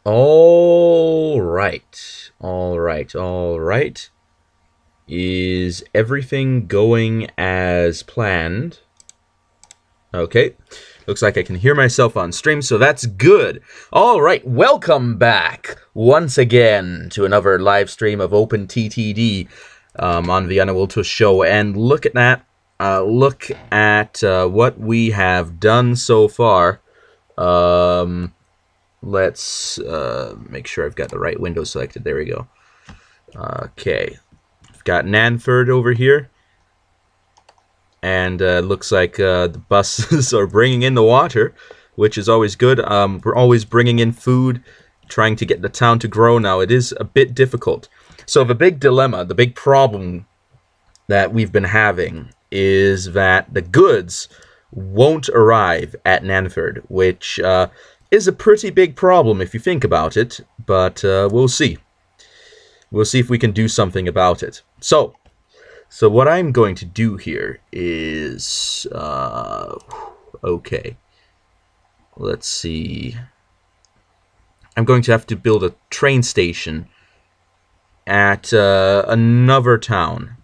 All right. All right. All right. Is everything going as planned? Okay. Looks like I can hear myself on stream, so that's good. All right. Welcome back once again to another live stream of OpenTTD on the Anavultus show. And look at that. Look at what we have done so far. Let's make sure I've got the right window selected. There we go. Okay. We've got Nanford over here. And looks like the buses are bringing in the water, which is always good. We're always bringing in food, trying to get the town to grow now. It is a bit difficult. So the big dilemma, the big problem that we've been having is that the goods won't arrive at Nanford, which is a pretty big problem if you think about it, but we'll see. We'll see if we can do something about it. So what I'm going to do here is, okay, let's see. I'm going to have to build a train station at another town.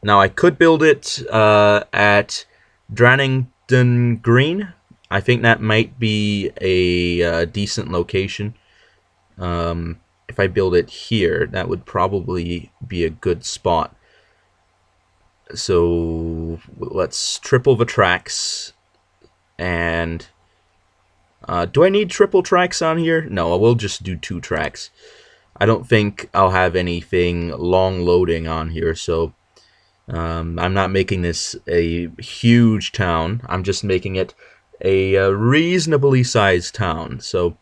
Now, I could build it at Drannington Green. I think that might be a decent location. If I build it here, that would probably be a good spot. So let's triple the tracks. And do I need triple tracks on here? No, I will just do 2 tracks. I don't think I'll have anything long loading on here, so I'm not making this a huge town. I'm just making it a reasonably sized town. So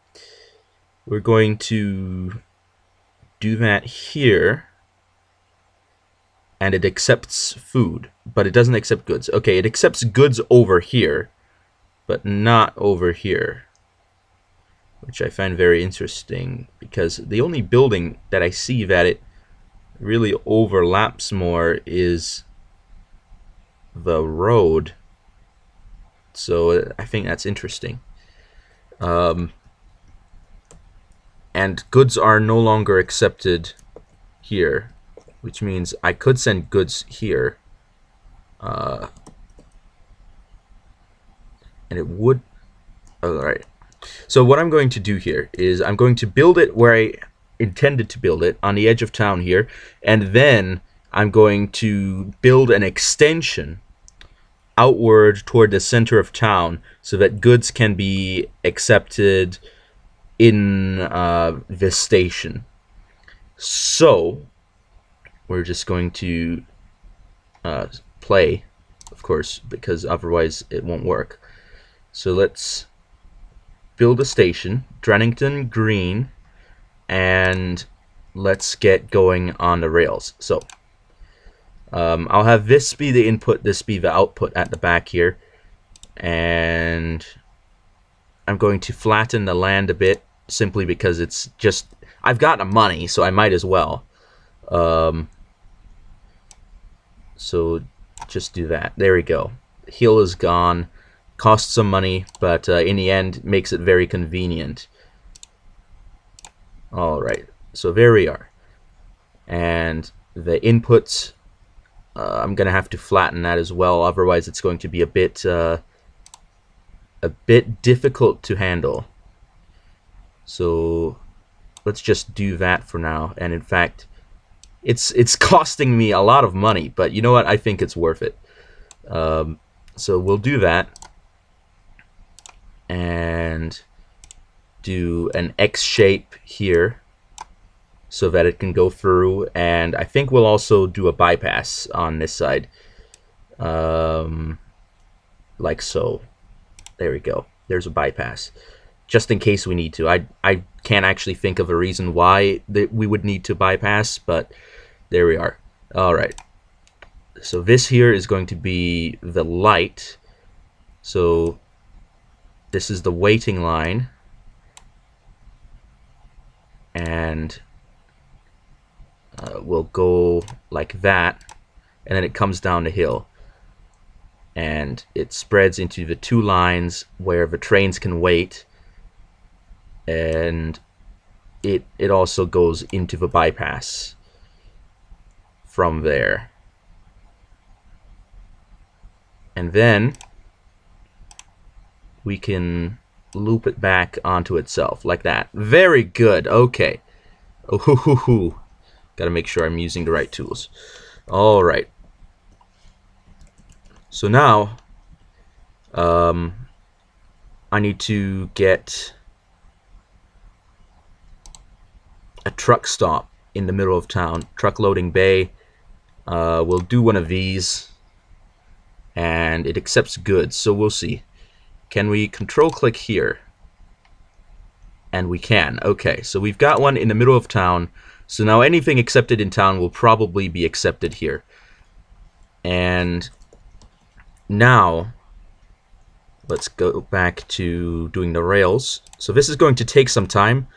we're going to do that here. And it accepts food, but it doesn't accept goods. Okay, it accepts goods over here, but not over here, which I find very interesting, because the only building that I see that it really overlaps more is the road. So I think that's interesting. And goods are no longer accepted here, which means I could send goods here. And it would... Alright. So what I'm going to do here is I'm going to build it where I intended to build it, on the edge of town here. And then I'm going to build an extension outward toward the center of town so that goods can be accepted in this station. So we're just going to play, of course, because otherwise it won't work. So let's build a station, Drannington Green, and let's get going on the rails. So I'll have this be the input, this be the output at the back here, and I'm going to flatten the land a bit, simply because it's just, I've got the money, so I might as well. So just do that. There we go. Hill is gone. Costs some money, but in the end makes it very convenient. Alright, so there we are. And the inputs, I'm going to have to flatten that as well, otherwise it's going to be a bit difficult to handle. So let's just do that for now. And in fact, it's costing me a lot of money, but you know what? I think it's worth it. So we'll do that. And do an X shape here so that it can go through. And I think we'll also do a bypass on this side. Like so. There we go. There's a bypass. Just in case we need to. I can't actually think of a reason why that we would need to bypass, but there we are. Alright. So this here is going to be the light. So this is the waiting line. And we'll go like that. And then it comes down the hill. And it spreads into the 2 lines where the trains can wait. And it also goes into the bypass from there. And then we can loop it back onto itself like that. Very good. Okay. Oh, hoo, hoo, hoo. Gotta make sure I'm using the right tools. All right. So now I need to get a truck stop in the middle of town. Truck loading bay. We'll do one of these, and it accepts goods, so we'll see. Can we control click here? And we can. Okay, so we've got one in the middle of town. So now anything accepted in town will probably be accepted here. And now let's go back to doing the rails. So this is going to take some time.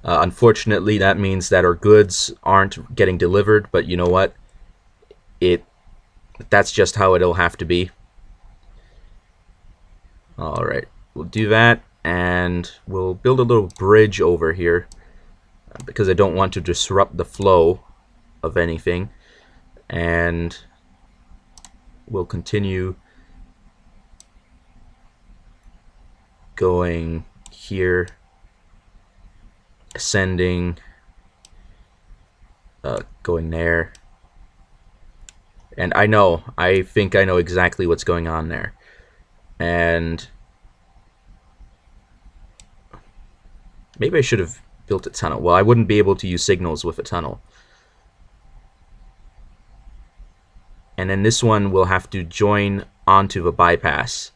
Unfortunately, that means that our goods aren't getting delivered, but you know what? That's just how it'll have to be. Alright, we'll do that, and we'll build a little bridge over here because I don't want to disrupt the flow of anything. And we'll continue going here, ascending, going there. And I think I know exactly what's going on there. And maybe I should have built a tunnel. Well, I wouldn't be able to use signals with a tunnel. And then this one will have to join onto the bypass,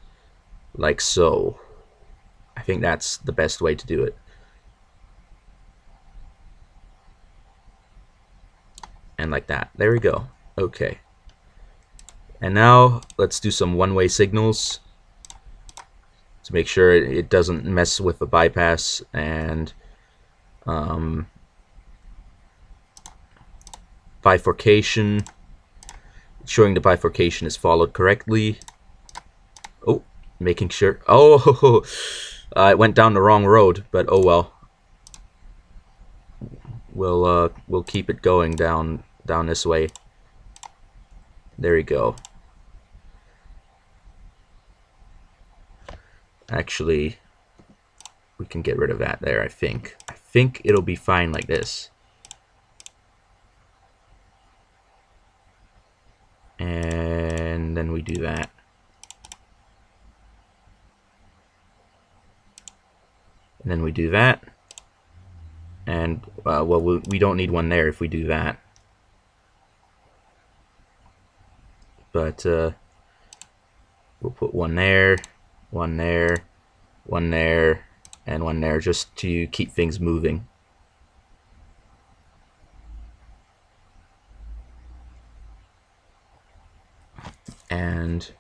like so. I think that's the best way to do it. And like that. There we go. Okay. And now let's do some one-way signals to make sure it doesn't mess with the bypass. And bifurcation, showing the bifurcation is followed correctly. Oh, making sure. Oh, it went down the wrong road, but oh well. We'll keep it going down this way. There we go. Actually, we can get rid of that there, I think. I think it'll be fine like this. And then we do that. And then we do that. And, well, we don't need one there if we do that. But, we'll put one there, one there, one there, and one there, just to keep things moving. And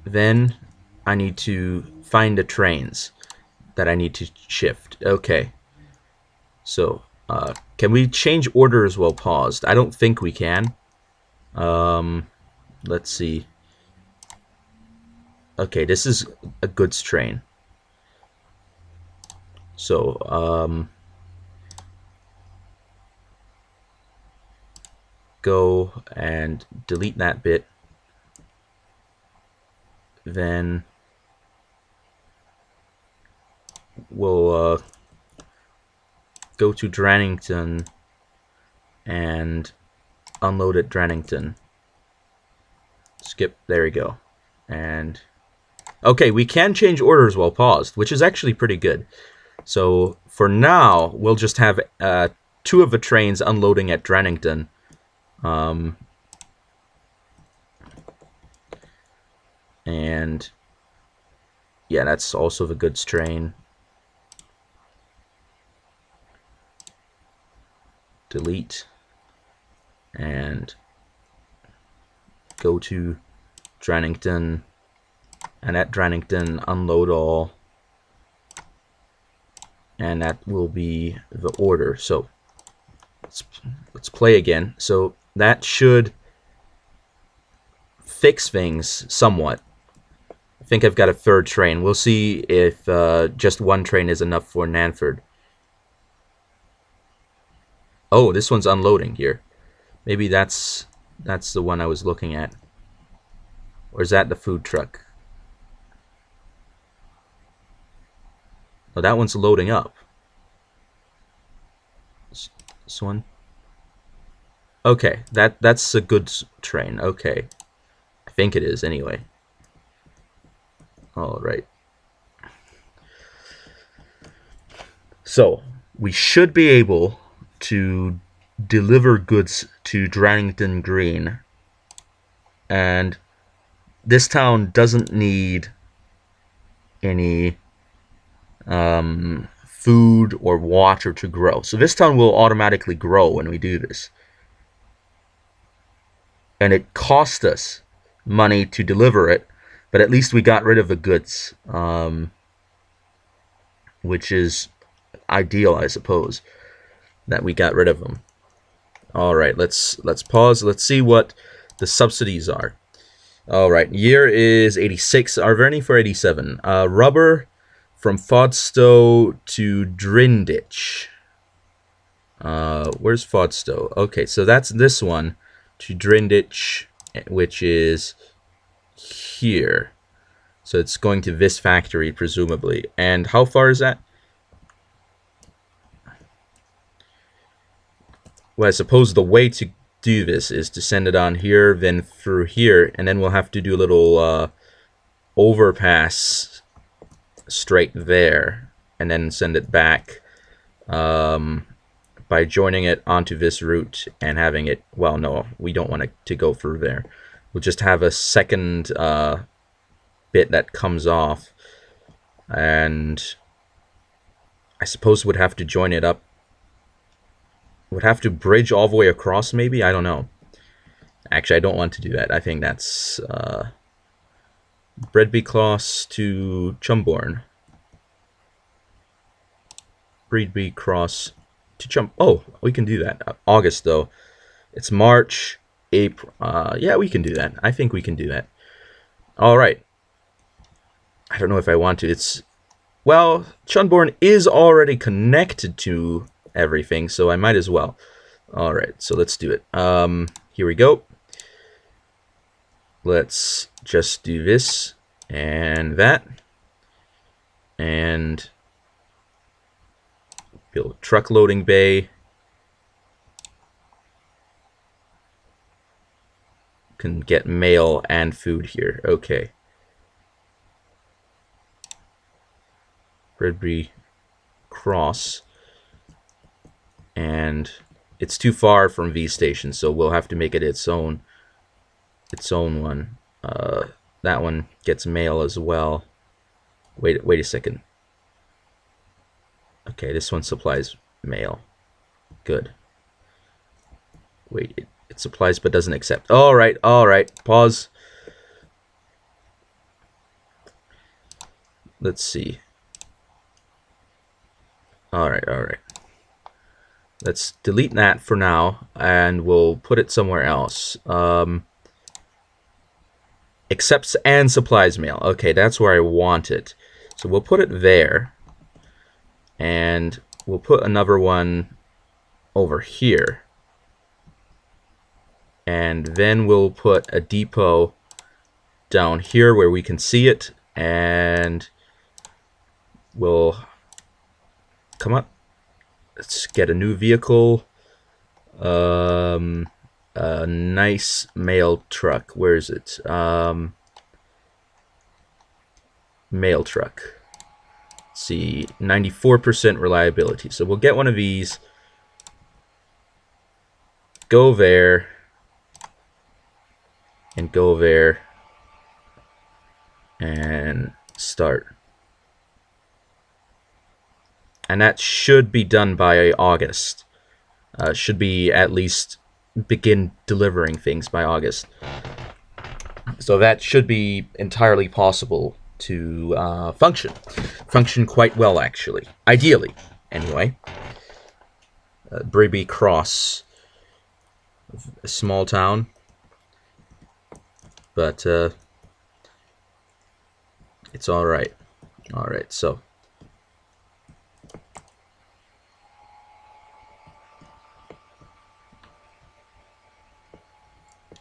then I need to find the trains that I need to shift. Okay. So, can we change orders while paused? I don't think we can. Let's see. Okay, this is a goods train. So, go and delete that bit. Then we'll go to Drannington and unload at Drannington. Skip, there we go. And okay, we can change orders while paused, which is actually pretty good. So for now, we'll just have 2 of the trains unloading at Drannington. And yeah, that's also the goods train. Delete and go to Drannington, and at Drannington unload all, and that will be the order. So let's play again. So that should fix things somewhat. think I've got a third train. We'll see if just one train is enough for Nanford. Oh, this one's unloading here. Maybe that's the one I was looking at. Or is that the food truck? Oh, that one's loading up. This one? Okay, that's a good train. Okay. I think it is, anyway. Alright. So, we should be able to deliver goods to Drannington Green. And this town doesn't need any food or water to grow. So this town will automatically grow when we do this. And it cost us money to deliver it, but at least we got rid of the goods, which is ideal, I suppose, that we got rid of them. All right, let's pause. Let's see what the subsidies are. All right, year is 86. Arverni for 87. Rubber from Fodstow to Drinditch. Where's Fodstow? Okay, so that's this one to Drinditch, which is here. So it's going to this factory, presumably. And how far is that? Well, I suppose the way to do this is to send it on here, then through here, and then we'll have to do a little overpass straight there, and then send it back by joining it onto this route and having it, well, no, we don't want it to go through there. We'll just have a second bit that comes off, and I suppose would have to join it up. Would have to bridge all the way across, maybe? I don't know. Actually, I don't want to do that. I think that's Bredby Cross to Chumborn. Bredby Cross to Chum. Oh, we can do that. August, though. It's March, April. Yeah, we can do that. I think we can do that. All right. I don't know if I want to. It's, well, Chumborn is already connected to everything, so I might as well. All right, so let's do it. Here we go. Let's just do this and that, and build a truck loading bay. Can get mail and food here. Okay. Bredby Cross. And it's too far from V Station, so we'll have to make it its own one. That one gets mail as well. Wait a second. Okay, this one supplies mail. Good. Wait, it supplies but doesn't accept. All right. Pause. Let's see. All right. Let's delete that for now, and we'll put it somewhere else. Accepts and supplies mail. Okay, that's where I want it. So we'll put it there, and we'll put another one over here. And then we'll put a depot down here where we can see it, and we'll come up. Let's get a new vehicle. A nice mail truck. Where is it? Mail truck. Let's see, 94% reliability. So we'll get one of these. Go there. And go there. And start. And that should be done by August. Should be at least begin delivering things by August. So that should be entirely possible to function. Function quite well, actually. Ideally, anyway. Bredby Cross. A small town. But It's all right. All right, so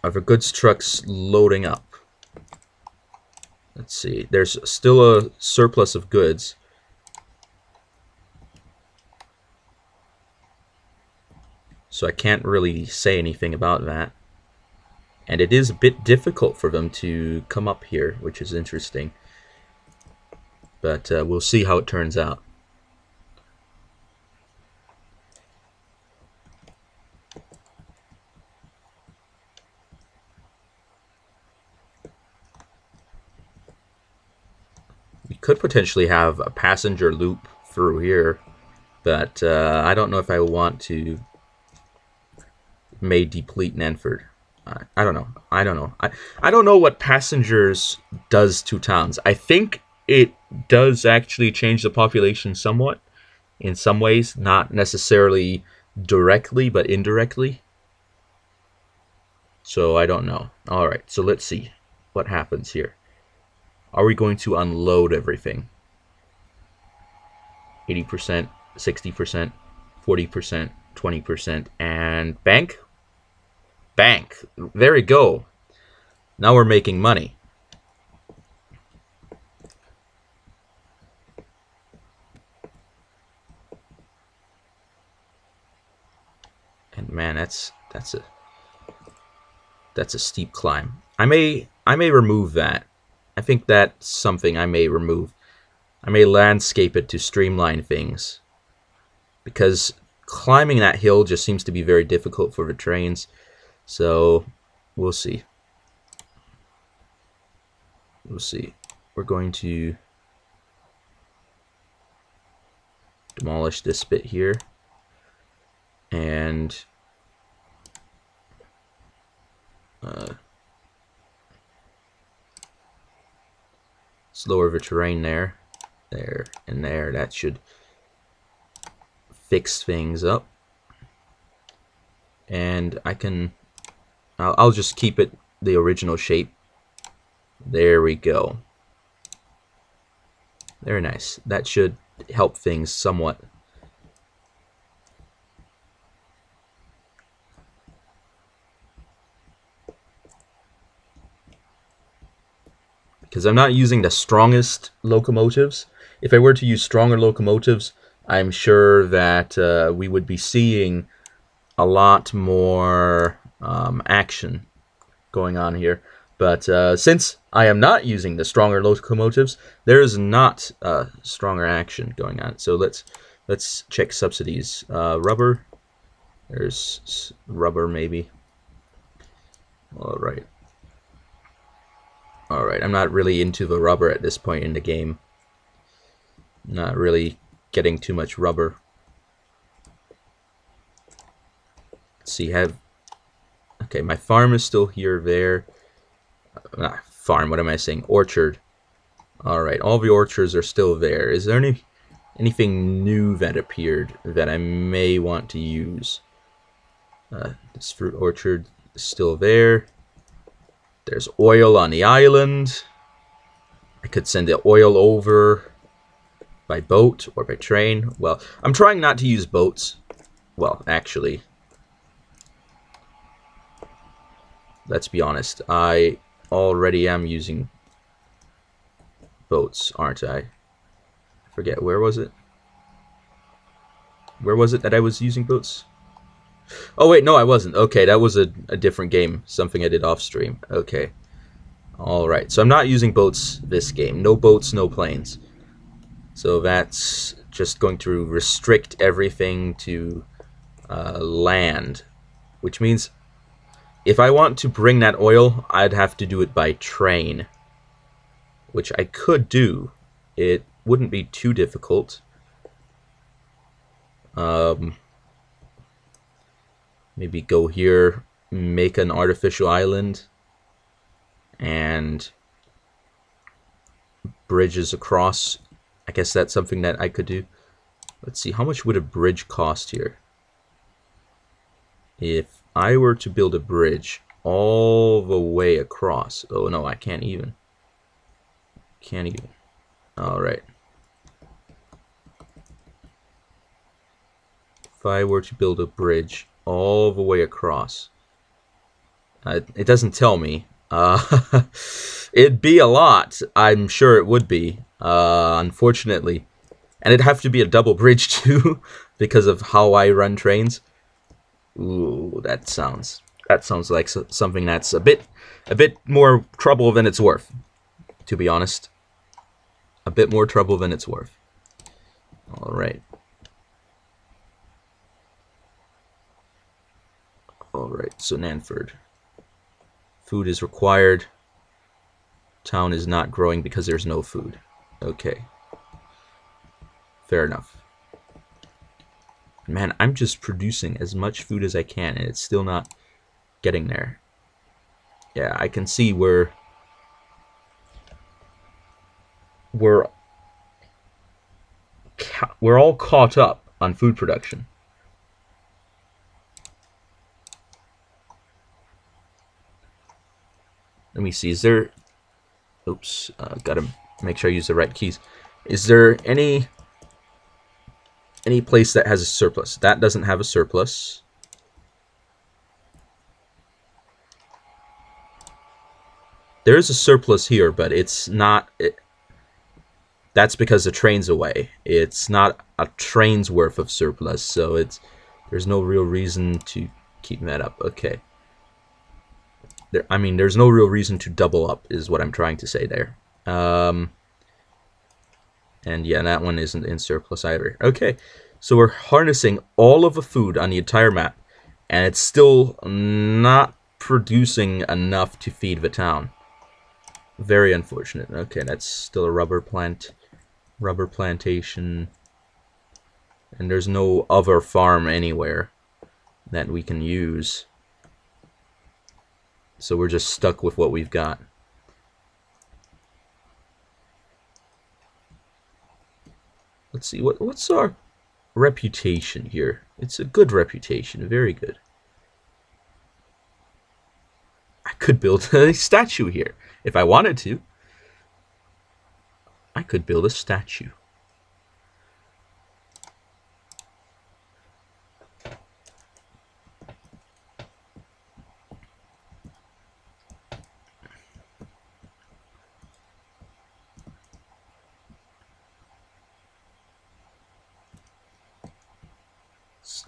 are the goods trucks loading up? Let's see. There's still a surplus of goods. So I can't really say anything about that. And it is a bit difficult for them to come up here, which is interesting. But we'll see how it turns out. We could potentially have a passenger loop through here, but I don't know if I want to. May deplete Nanford. I don't know. I don't know what passengers does to towns. I think it does actually change the population somewhat in some ways, not necessarily directly, but indirectly. So I don't know. All right, so let's see what happens here. Are we going to unload everything? 80%, 60%, 40%, 20%, and bank? Bank. There we go. Now we're making money. And man, that's a steep climb. I may remove that. I think that's something I may remove. I may landscape it to streamline things, because climbing that hill just seems to be very difficult for the trains. So we'll see. We'll see. We're going to demolish this bit here, and lower the terrain there, and there. That should fix things up. And I'll just keep it the original shape. There we go. Very nice. That should help things somewhat. Because I'm not using the strongest locomotives. If I were to use stronger locomotives, I'm sure that we would be seeing a lot more action going on here. But since I am not using the stronger locomotives, there is not stronger action going on. So let's check subsidies. Rubber. There's rubber maybe. All right. All right. I'm not really into the rubber at this point in the game. Not really getting too much rubber. Let's see. Okay, my farm is still here. There. Not farm. What am I saying? Orchard. All right. All the orchards are still there. Is there anything new that appeared that I may want to use? This fruit orchard is still there. There's oil on the island. I could send the oil over by boat or by train. Well, I'm trying not to use boats. Well, actually, let's be honest. I already am using boats, aren't I? I forget, where was it? Where was it that I was using boats? Oh wait, no, I wasn't. Okay, that was a different game. Something I did off stream. Okay. Alright, so I'm not using boats this game. No boats, no planes. So that's just going to restrict everything to land. Which means if I want to bring that oil, I'd have to do it by train. Which I could do. It wouldn't be too difficult. Maybe go here, make an artificial island, and bridges across. I guess that's something that I could do. Let's see, how much would a bridge cost here? If I were to build a bridge all the way across. Oh no, I can't even. Can't even. All right. If I were to build a bridge all the way across, it doesn't tell me. It'd be a lot. I'm sure it would be. Unfortunately, and it'd have to be a double bridge too, because of how I run trains. Ooh, that sounds like something that's a bit more trouble than it's worth. To be honest, a bit more trouble than it's worth. All right. All right. So Nanford, food is required. Town is not growing because there's no food. Okay. Fair enough. Man, I'm just producing as much food as I can, and it's still not getting there. Yeah, I can see we're all caught up on food production. Let me see. Is there? Oops. Gotta make sure I use the right keys. Is there any place that has a surplus? That doesn't have a surplus. There is a surplus here, but it's not. That's because the train's away. It's not a train's worth of surplus, so there's no real reason to keep that up. Okay. I mean, there's no real reason to double up, is what I'm trying to say there. And yeah, that one isn't in surplus either. Okay, so we're harnessing all of the food on the entire map, and it's still not producing enough to feed the town. Very unfortunate. Okay, that's still a rubber plantation, and there's no other farm anywhere that we can use. So we're just stuck with what we've got. Let's see, what's our reputation here? It's a good reputation, very good. I could build a statue here if I wanted to. I could build a statue.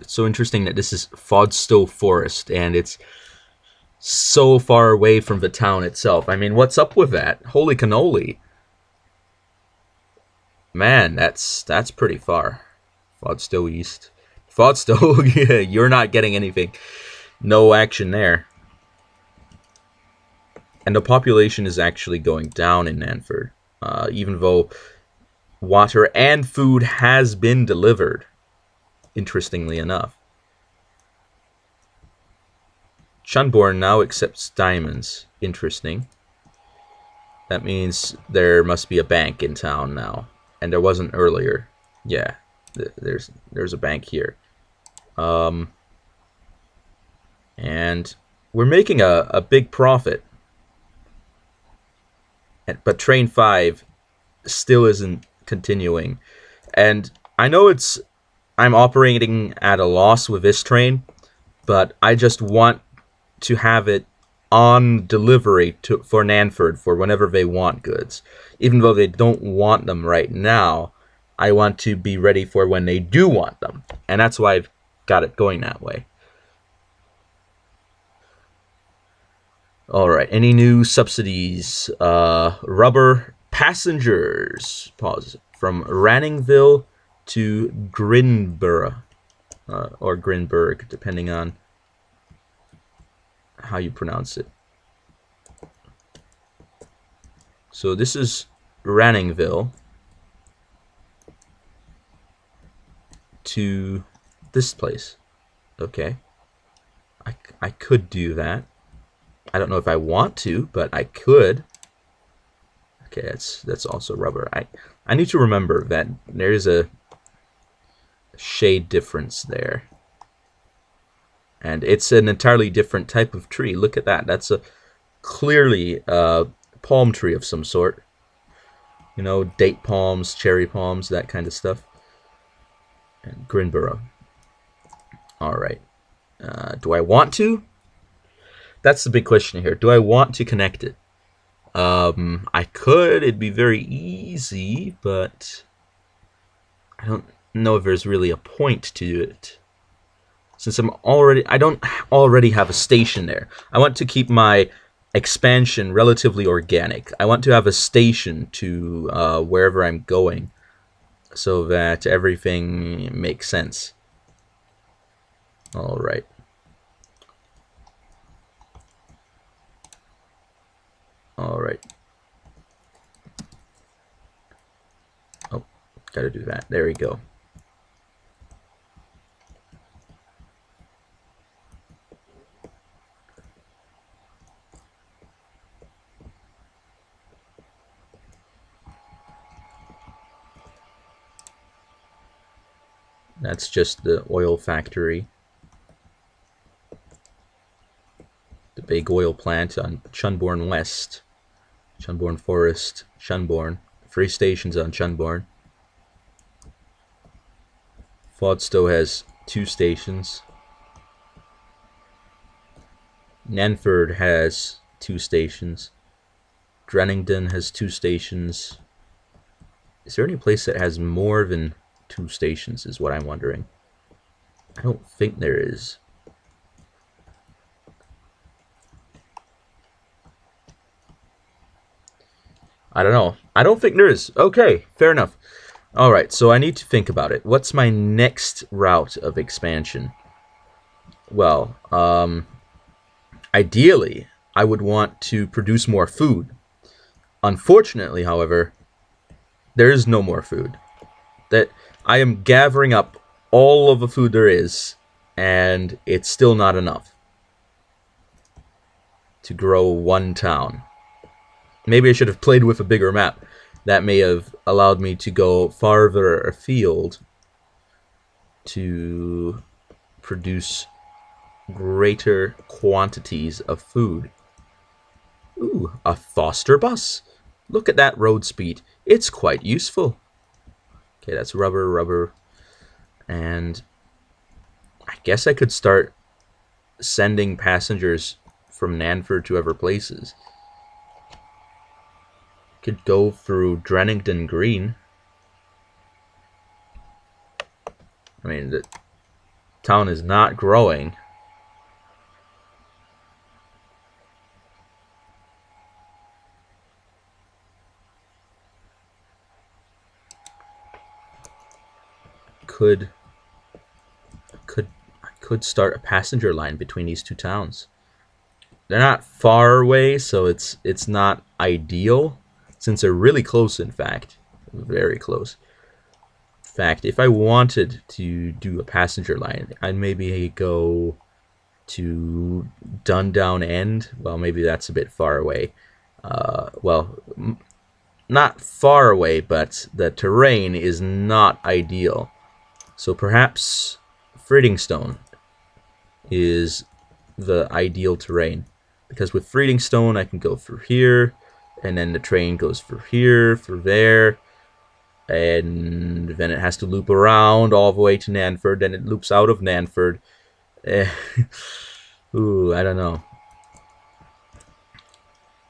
It's so interesting that this is Fodstow Forest, and it's so far away from the town itself. I mean, what's up with that? Holy cannoli. Man, that's pretty far. Fodstow East. Fodstow, yeah, you're not getting anything. No action there. And the population is actually going down in Nanford, even though water and food has been delivered, interestingly enough. Chunborn now accepts diamonds. Interesting. That means there must be a bank in town now. And there wasn't earlier. Yeah, there's a bank here. And we're making a big profit. But Train 5 still isn't continuing. And I know I'm operating at a loss with this train, but I just want to have it on delivery for Nanford for whenever they want goods. Even though they don't want them right now, I want to be ready for when they do want them. And that's why I've got it going that way. Alright, any new subsidies? Rubber passengers. Pause. From Ranningville to Grinborough. Or Grinberg, depending on how you pronounce it. So this is Ranningville to this place. Okay. I could do that. I don't know if I want to, but I could. Okay, that's also rubber. I need to remember that there's a shade difference there. And it's an entirely different type of tree. Look at that. That's clearly a palm tree of some sort. You know, date palms, cherry palms, that kind of stuff. And Grinboro. Alright. Do I want to? That's the big question here. Do I want to connect it? I could. It'd be very easy, but I don't know if there's really a point to it. Since I don't already have a station there. I want to keep my expansion relatively organic. I want to have a station to wherever I'm going, so that everything makes sense. All right. All right. Oh, gotta do that. There we go. That's just the oil factory. The big oil plant on Chunborn West. Chunborn Forest, Chunborn. 3 stations on Chunborn. Fodstow has 2 stations. Nanford has 2 stations. Drennington has 2 stations. Is there any place that has more than 2 stations is what I'm wondering. I don't think there is. I don't know. I don't think there is. Okay, fair enough. Alright, so I need to think about it. What's my next route of expansion? Well, ideally, I would want to produce more food. Unfortunately, however, there is no more food. That I am gathering up all of the food there is, and it's still not enough to grow 1 town. Maybe I should have played with a bigger map. That may have allowed me to go farther afield to produce greater quantities of food. Ooh, a Foster bus. Look at that road speed. It's quite useful. Okay, that's rubber. And I guess I could start sending passengers from Nanford to other places. Could go through Drennington Green. I mean, the town is not growing. I could start a passenger line between these 2 towns. They're not far away, so it's not ideal, since they're really close, in fact. Very close. In fact, if I wanted to do a passenger line, I'd maybe go to Dundown End. Well, maybe that's a bit far away. Well, not far away, but the terrain is not ideal. So perhaps Friddingstone is the ideal terrain. Because with Friddingstone, I can go through here, and then the train goes through here, through there, and then it has to loop around all the way to Nanford, then it loops out of Nanford. Ooh, I don't know.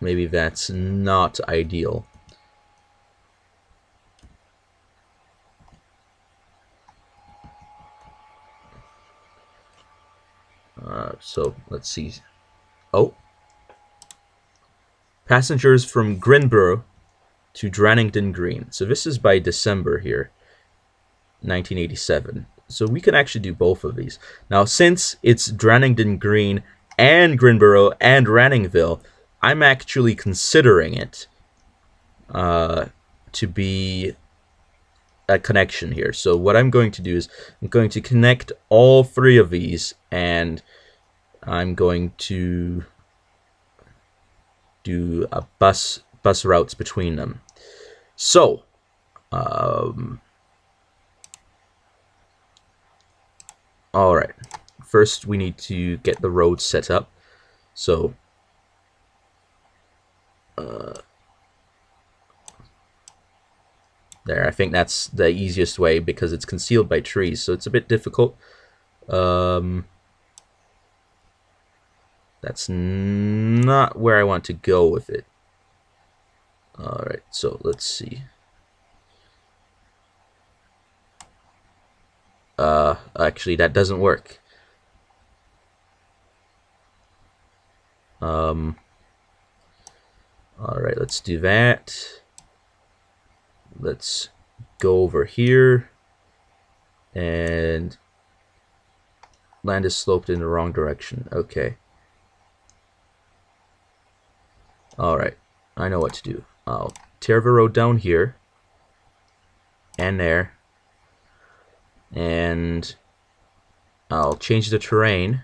Maybe that's not ideal. So let's see. Oh, passengers from Grinboro to Drannington Green. So this is by December here, 1987. So we can actually do both of these. Now, since it's Drannington Green and Grinboro and Ranningville, I'm actually considering it to be a connection here. So what I'm going to do is I'm going to connect all 3 of these, and I'm going to do a bus routes between them. So all right, first we need to get the road set up. So There, I think that's the easiest way because it's concealed by trees, so it's a bit difficult. That's not where I want to go with it. Alright, so let's see. Actually, that doesn't work. Alright, let's do that. Let's go over here. And land is sloped in the wrong direction. Okay. Alright, I know what to do. I'll tear the road down here. And there. And I'll change the terrain.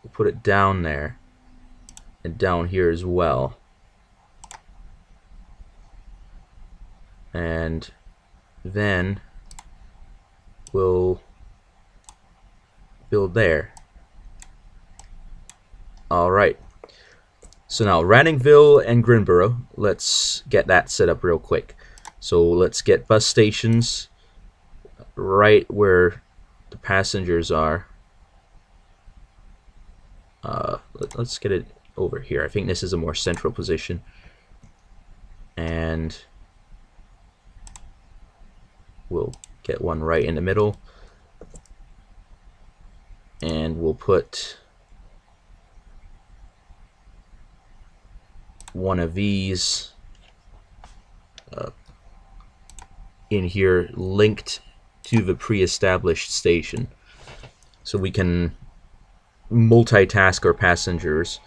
We'll put it down there. And down here as well. And then we'll build there. Alright. So now Ranningville and Grinboro, let's get that set up real quick. So let's get bus stations right where the passengers are. Let's get it over here. I think this is a more central position. And we'll get one right in the middle. And we'll put one of these in here linked to the pre-established station, so we can multitask our passengers.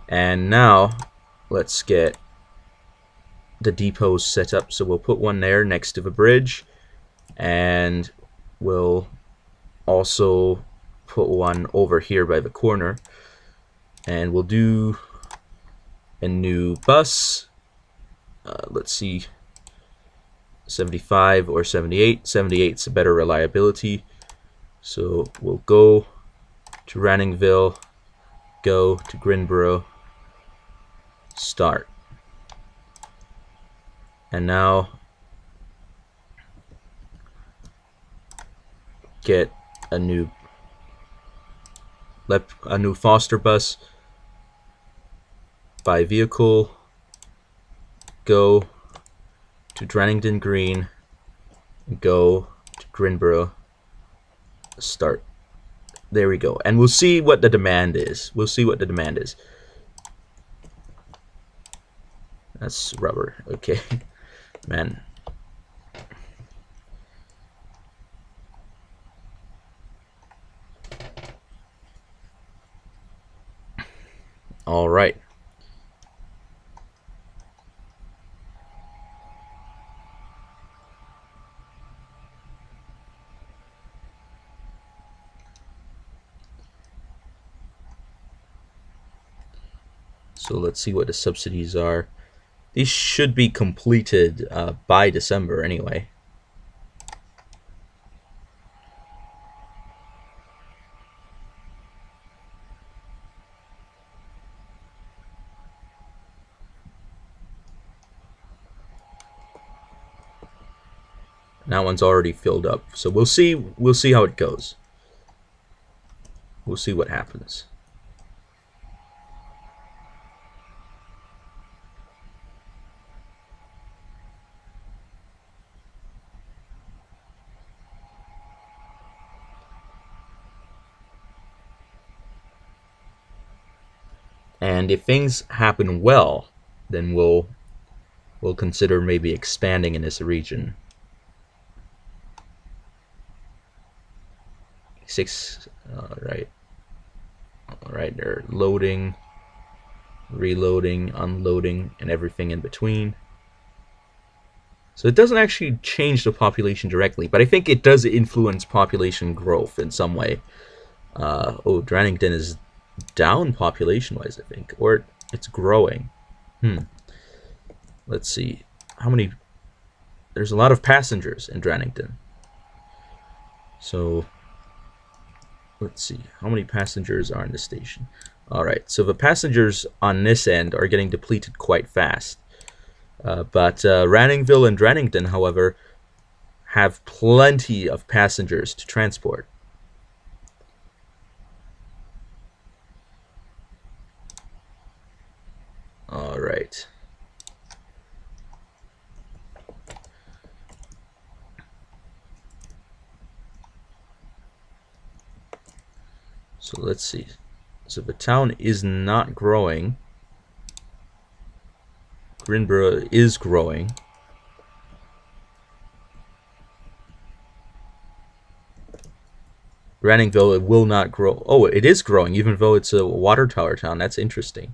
And now let's get the depots set up. So we'll put one there next to the bridge, and we'll also put one over here by the corner, and we'll do a new bus. Let's see, 75 or 78. 78's a better reliability. So we'll go to Ranningville, go to Grinboro, start. And now get a new Foster bus by vehicle, go to Drannington Green, go to Grinboro, start. There we go. And we'll see what the demand is. We'll see what the demand is. That's rubber. Okay. Man. All right. So let's see what the subsidies are. These should be completed by December anyway. That one's already filled up. So we'll see how it goes. We'll see what happens. And if things happen well, then we'll consider maybe expanding in this region. 6, all right, they're loading, reloading, unloading, and everything in between. So it doesn't actually change the population directly, but I think it does influence population growth in some way. Oh, Drannington is down population-wise, I think, or it's growing. Let's see how many. There's a lot of passengers in Drannington. So let's see how many passengers are in the station. All right, so the passengers on this end are getting depleted quite fast. But Ranningville and Drannington, however, have plenty of passengers to transport. All right. So let's see. So the town is not growing. Grinborough is growing. Ranningville, it will not grow. Oh, it is growing, even though it's a water tower town. That's interesting.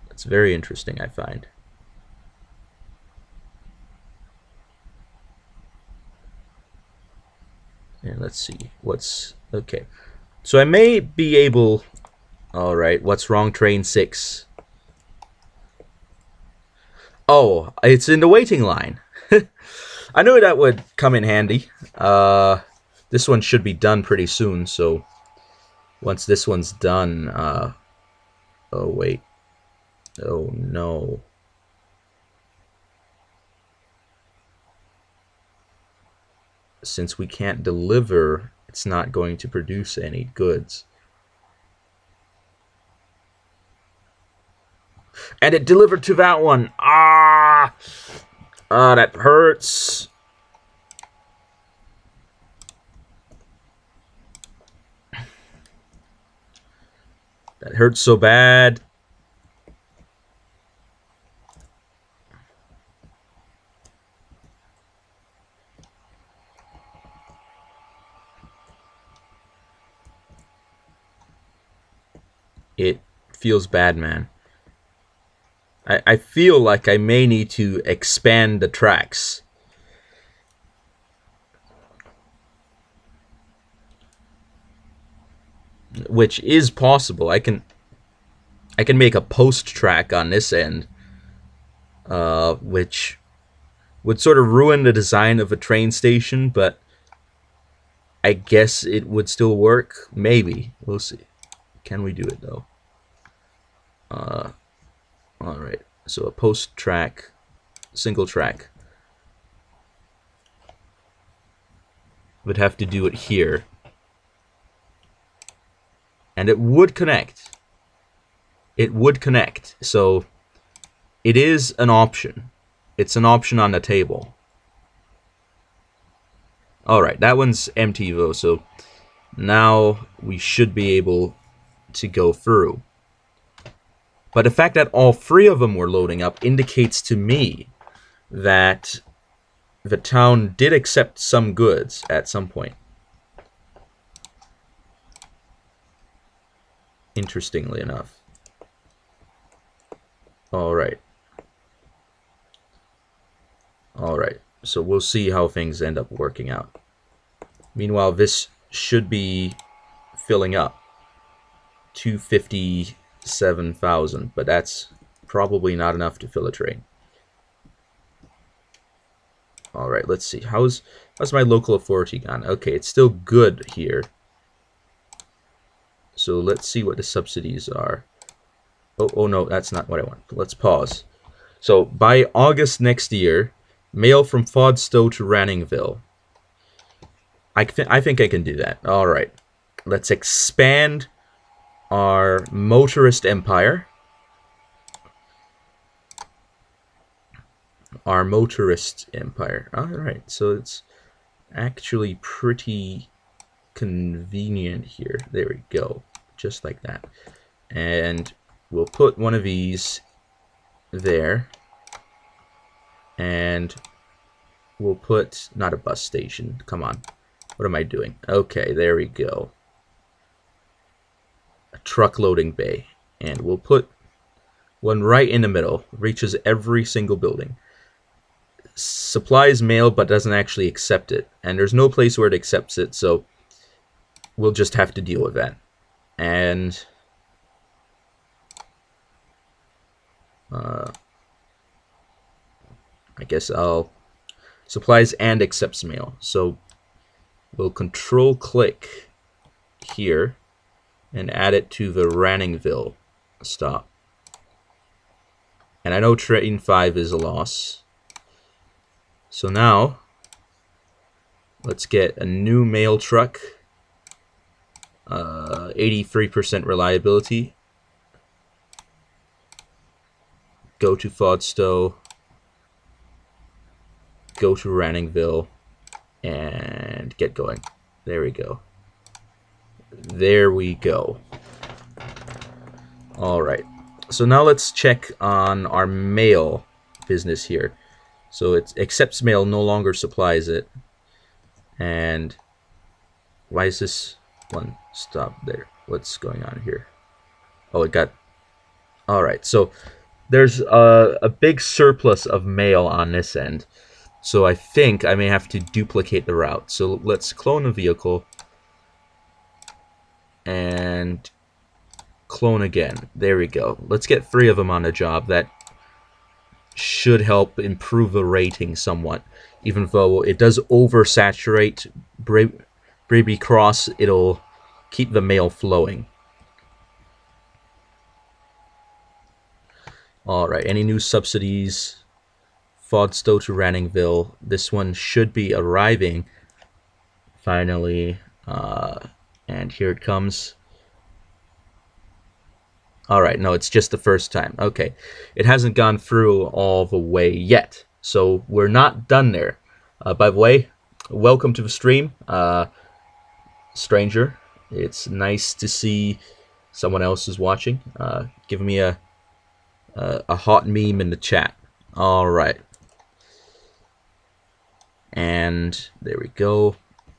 That's very interesting, I find. And let's see. What's... Okay. So I may be able... Alright, what's wrong, train 6? Oh, it's in the waiting line. I knew that would come in handy. This one should be done pretty soon, so once this one's done, oh wait. Oh no. Since we can't deliver, it's not going to produce any goods. And it delivered to that one. Ah! Ah, that hurts. That hurts so bad. It feels bad, man. I feel like I may need to expand the tracks. Which is possible. I can make a post track on this end, which would sort of ruin the design of a train station, but I guess it would still work. Maybe. We'll see. Can we do it, though? Alright. So a post track, single track. Would have to do it here. And it would connect. It would connect. So it is an option. It's an option on the table. Alright, that one's empty though, so now we should be able to go through. But the fact that all 3 of them were loading up indicates to me that the town did accept some goods at some point. Interestingly enough. Alright. Alright, so we'll see how things end up working out. Meanwhile, this should be filling up. 257,000, but that's probably not enough to fill a train. Alright, let's see. How's my local authority gone? Okay, it's still good here. So let's see what the subsidies are. Oh no, that's not what I want. Let's pause. So by August next year, mail from Fodstow to Ranningville. I think I can do that. Alright. Let's expand our motorist empire. Our motorist empire. Alright, so it's actually pretty convenient here. There we go. Just like that. And we'll put one of these there. And we'll put, not a bus station, come on. What am I doing? Okay, there we go. A truck loading bay. And we'll put one right in the middle. Reaches every single building. Supplies mail but doesn't actually accept it. And there's no place where it accepts it, so we'll just have to deal with that. And I guess I'll supplies and accepts mail. So we'll control click here and add it to the Ranningville Stop. And I know train 5 is a loss. So now, let's get a new mail truck. 83% reliability. Go to Fodstow. Go to Ranningville. And get going. There we go. There we go. Alright. So now let's check on our mail business here. So it accepts mail, no longer supplies it. And why is this one stopped there? What's going on here? Oh, it got... Alright, so there's a big surplus of mail on this end. So I think I may have to duplicate the route. So let's clone a vehicle. And clone again. There we go. Let's get 3 of them on the job. That should help improve the rating somewhat. Even though it does oversaturate Brady Cross, it'll keep the mail flowing. Alright, any new subsidies? Fodstow to Ranningville. This one should be arriving finally. And here it comes. Alright, no, it's just the first time. Okay, it hasn't gone through all the way yet. So we're not done there. By the way, welcome to the stream, stranger. It's nice to see someone else is watching. Give me a hot meme in the chat. Alright. And there we go.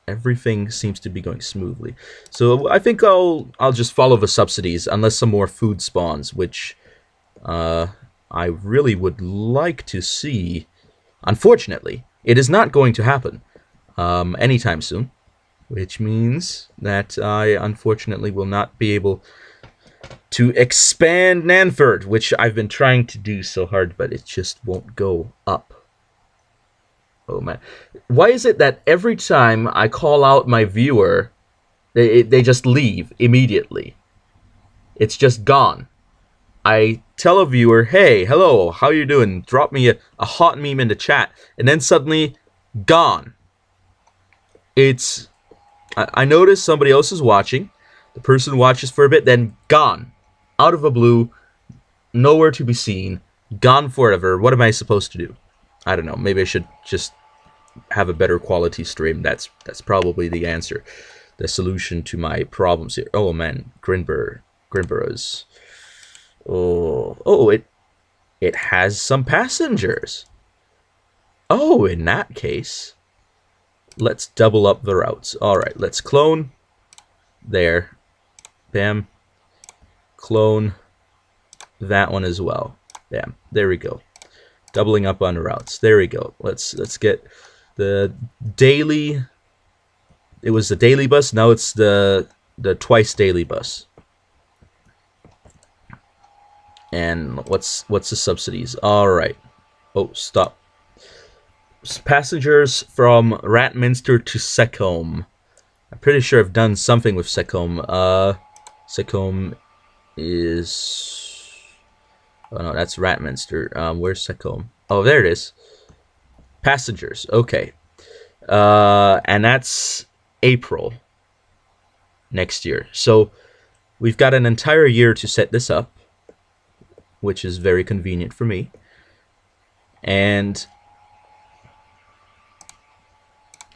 Everything seems to be going smoothly. So I think I'll just follow the subsidies unless some more food spawns, which I really would like to see. Unfortunately, it is not going to happen anytime soon, which means that I unfortunately will not be able to expand Nanford, which I've been trying to do so hard, but it just won't go up. Oh man, why is it that every time I call out my viewer, they just leave immediately? It's just gone. I tell a viewer, hey, hello, how you doing? Drop me a hot meme in the chat, and then suddenly, gone. It's... I notice somebody else is watching, the person watches for a bit, then gone. Out of the blue, nowhere to be seen, gone forever. What am I supposed to do? I don't know, maybe I should just have a better quality stream. That's probably the answer, the solution to my problems here. Oh man, Grinborough's. Oh, it has some passengers. Oh, in that case, let's double up the routes. All right, let's clone. There, bam. Clone that one as well. Bam. There we go. Doubling up on the routes. There we go. Let's get the daily. It was the daily bus. Now it's the twice daily bus. And what's the subsidies? All right. Oh, stop. Passengers from Ratminster to Secombe. I'm pretty sure I've done something with Secombe. Secombe is... Oh no, that's Ratminster. Where's Secombe? Oh, there it is. Passengers. Okay. And that's April next year. So we've got an entire year to set this up, which is very convenient for me. And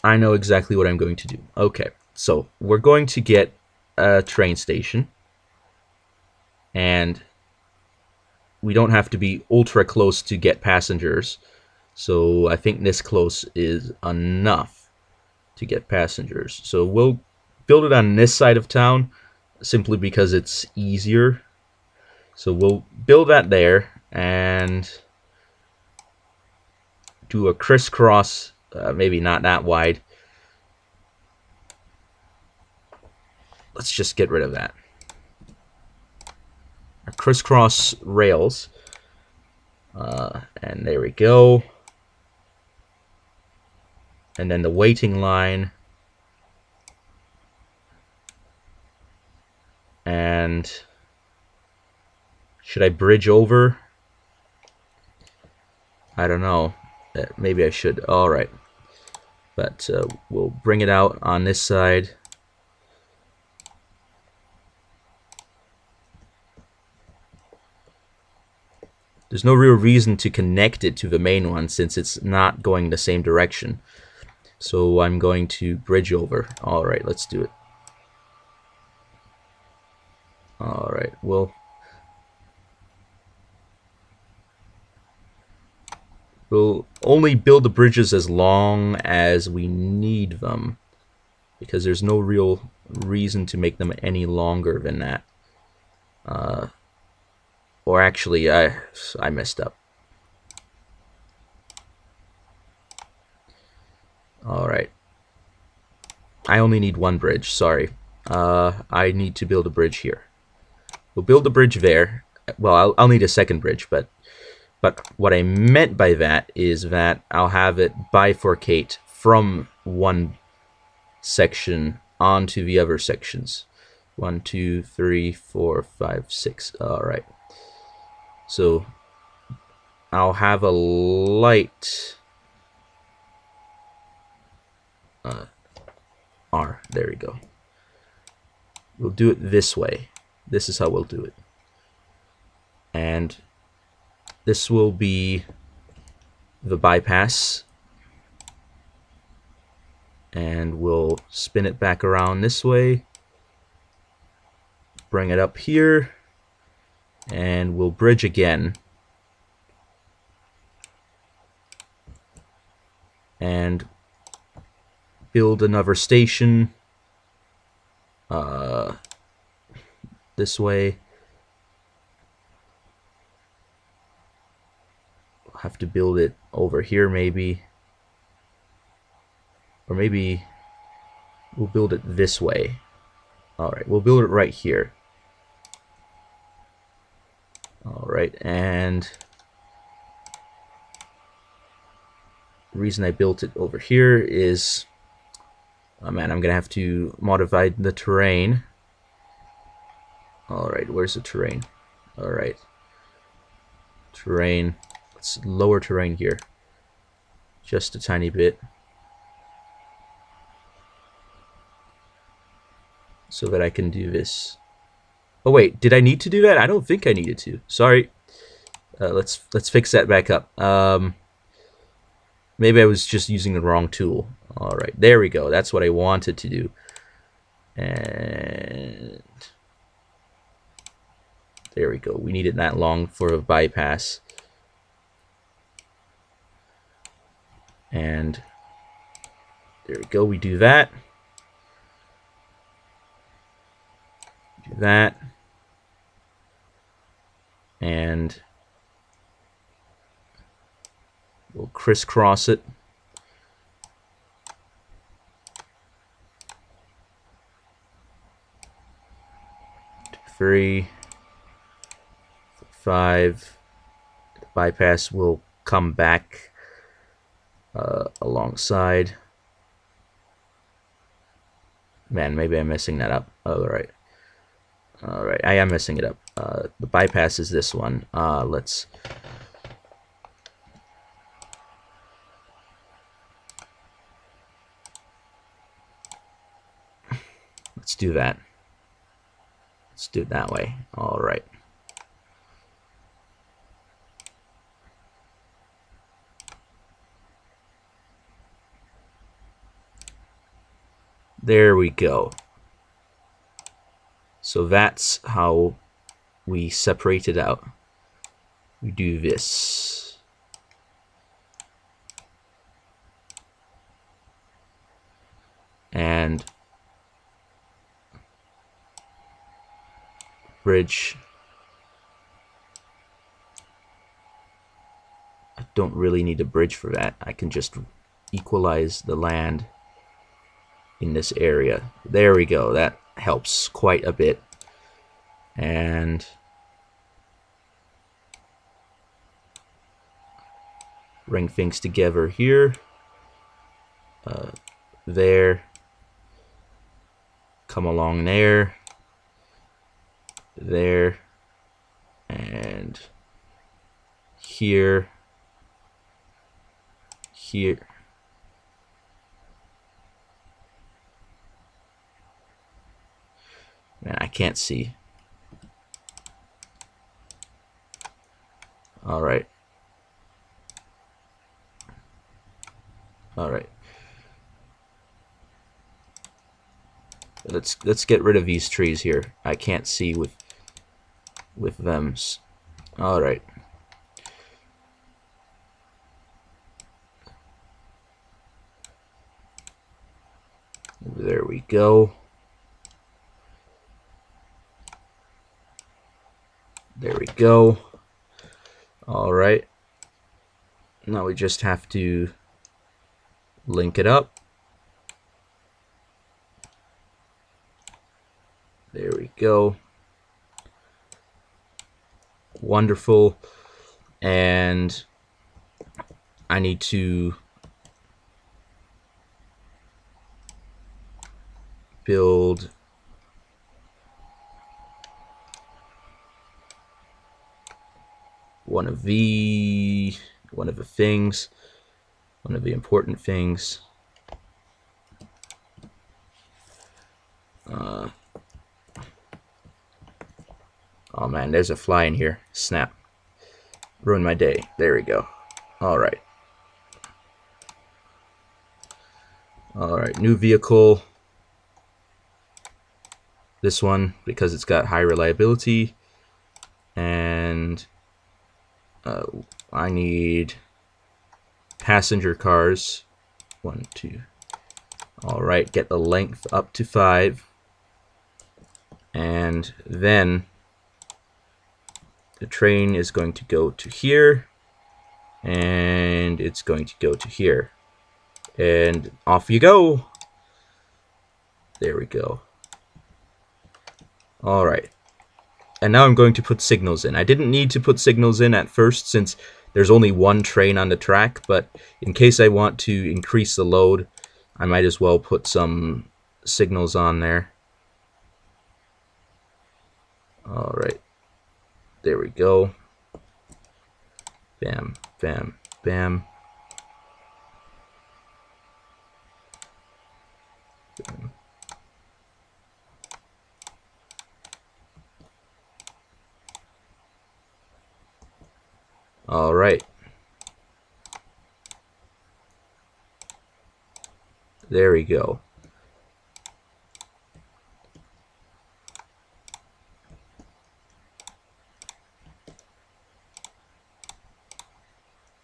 I know exactly what I'm going to do. Okay, so we're going to get a train station. And we don't have to be ultra close to get passengers. So I think this close is enough to get passengers. So we'll build it on this side of town simply because it's easier. So we'll build that there and do a crisscross, maybe not that wide. Let's just get rid of that. A crisscross rails. And there we go. And then the waiting line. And Should I bridge over? I don't know. Maybe I should. All right. But we'll bring it out on this side. There's no real reason to connect it to the main one since it's not going the same direction. So I'm going to bridge over. All right, let's do it. All right, we'll only build the bridges as long as we need them, because there's no real reason to make them any longer than that. Or actually, I messed up. All right. I only need one bridge, sorry. I need to build a bridge here. We'll build a bridge there. Well, I'll need a second bridge, but what I meant by that is that I'll have it bifurcate from one section onto the other sections. 1, 2, 3, 4, 5, 6. All right. So I'll have a light R. There we go. We'll do it this way. This is how we'll do it. And this will be the bypass. And we'll spin it back around this way. Bring it up here. And we'll bridge again. And build another station this way. We'll have to build it over here maybe. Or maybe we'll build it this way. Alright, we'll build it right here. Alright, and the reason I built it over here is, oh man, I'm gonna have to modify the terrain. Alright, where's the terrain? Alright. Terrain. Let's lower terrain here. Just a tiny bit. So that I can do this. Oh wait, did I need to do that? I don't think I needed to. Sorry. Let's fix that back up. Maybe I was just using the wrong tool. Alright, there we go. That's what I wanted to do. And there we go. We needed that long for a bypass. And there we go. We do that. Do that. And we'll crisscross it. 3, 5. The bypass will come back alongside. Man, maybe I'm messing that up. Alright. Alright, I am messing it up. The bypass is this one. Let's do that. Let's do it that way. Alright. There we go. So that's how we separate it out. We do this. And bridge. I don't really need a bridge for that. I can just equalize the land in this area. There we go. That helps quite a bit. And bring things together here. There. Come along there. There. and here, here. Man, I can't see. All right. All right. Let's get rid of these trees here. I can't see with them. All right. There we go. There we go. All right. Now we just have to link it up. There we go. Wonderful. And I need to build one of the important things. Oh man, there's a fly in here. Snap. Ruined my day. There we go. Alright. Alright, new vehicle. This one, because it's got high reliability. And I need passenger cars. 1, 2. Alright, get the length up to 5. And then the train is going to go to here, and it's going to go to here, and off you go. There we go. All right, and now I'm going to put signals in. I didn't need to put signals in at first since there's only one train on the track, but in case I want to increase the load, I might as well put some signals on there. All right. There we go. Bam, bam, bam. Bam. All right. There we go.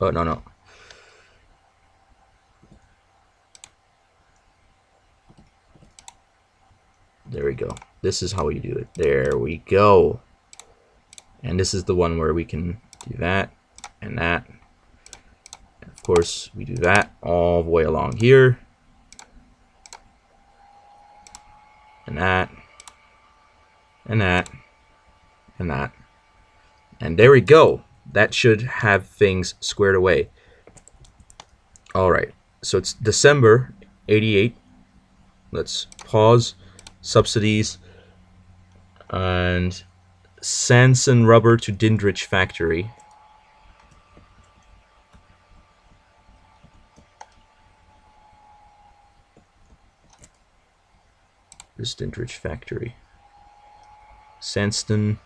Oh, no. There we go. This is how we do it. There we go. And this is the one where we can do that and that. And of course, we do that all the way along here. And that. And that. And that. And there we go. That should have things squared away. All right, so it's December 88. Let's pause. Subsidies. And Sanson rubber to Dindrich factory. This Dindrich factory. Sandston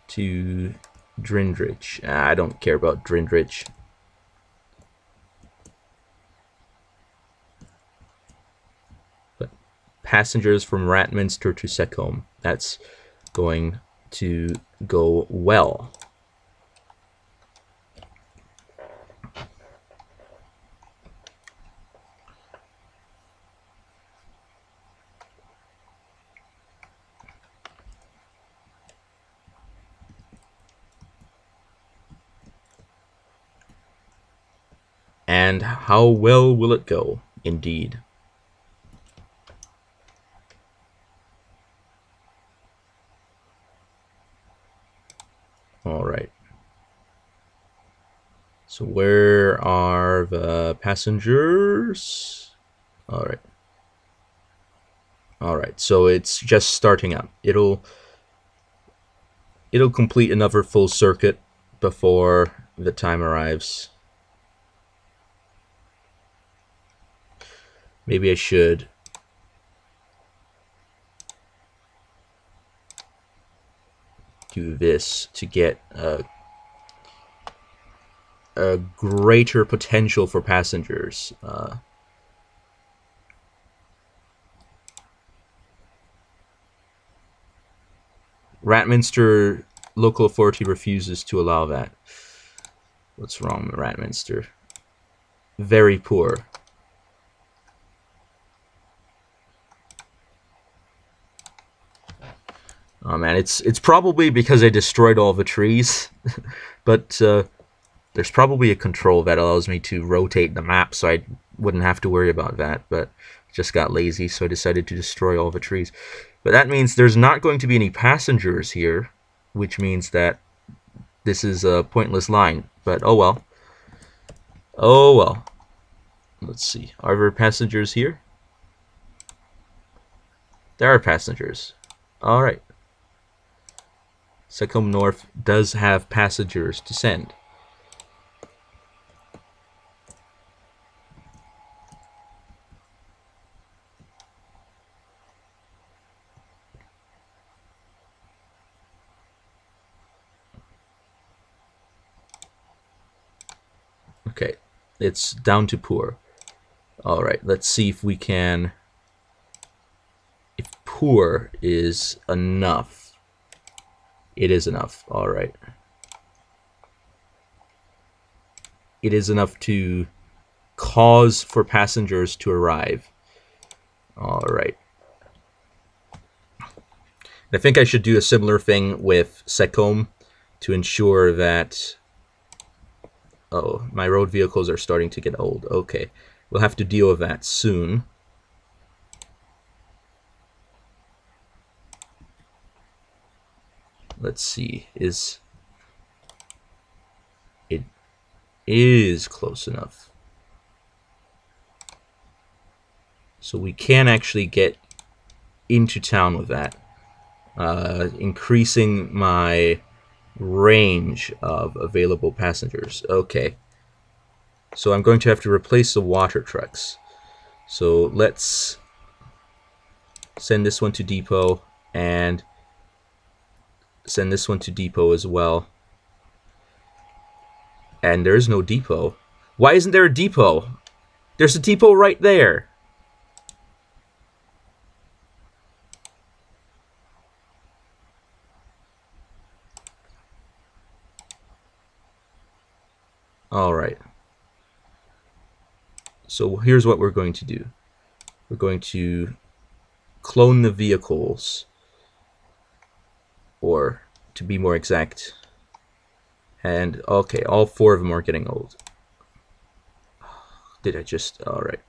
to Drindrich. I don't care about Drindrich. But passengers from Ratminster to Secombe. That's going to go well. And how well will it go? Indeed. All right. So where are the passengers? All right. All right. So it's just starting up. It'll it'll complete another full circuit before the time arrives. Maybe I should do this to get a greater potential for passengers. Ratminster local authority refuses to allow that. What's wrong with Ratminster? Very poor. Oh man, it's probably because I destroyed all the trees, but there's probably a control that allows me to rotate the map, so I wouldn't have to worry about that. But just got lazy, so I decided to destroy all the trees. But that means there's not going to be any passengers here, which means that this is a pointless line. But oh well. Oh well. Let's see. Are there passengers here? There are passengers. All right. Secombe North does have passengers to send. Okay, it's down to poor. All right, let's see if we can... If poor is enough. It is enough. All right. It is enough to cause for passengers to arrive. All right. I think I should do a similar thing with Secombe to ensure that... Oh, my road vehicles are starting to get old. Okay. We'll have to deal with that soon. Let's see. It is close enough. So we can actually get into town with that. Increasing my range of available passengers. Okay. So I'm going to have to replace the water trucks. So let's send this one to depot and send this one to depot as well. And there's no depot. Why isn't there a depot? There's a depot right there. Alright. So here's what we're going to do. We're going to clone the vehicles, or to be more exact. And okay, all 4 of them are getting old. Did I just... Alright.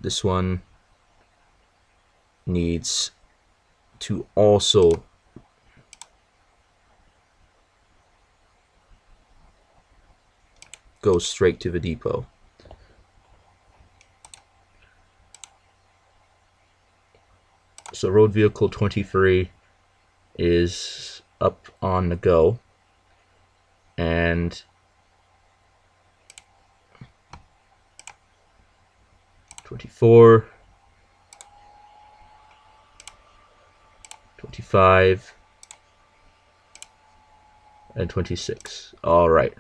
This one needs to also go straight to the depot. So road vehicle 23 is up on the go, and '24, 25, and 26. All right.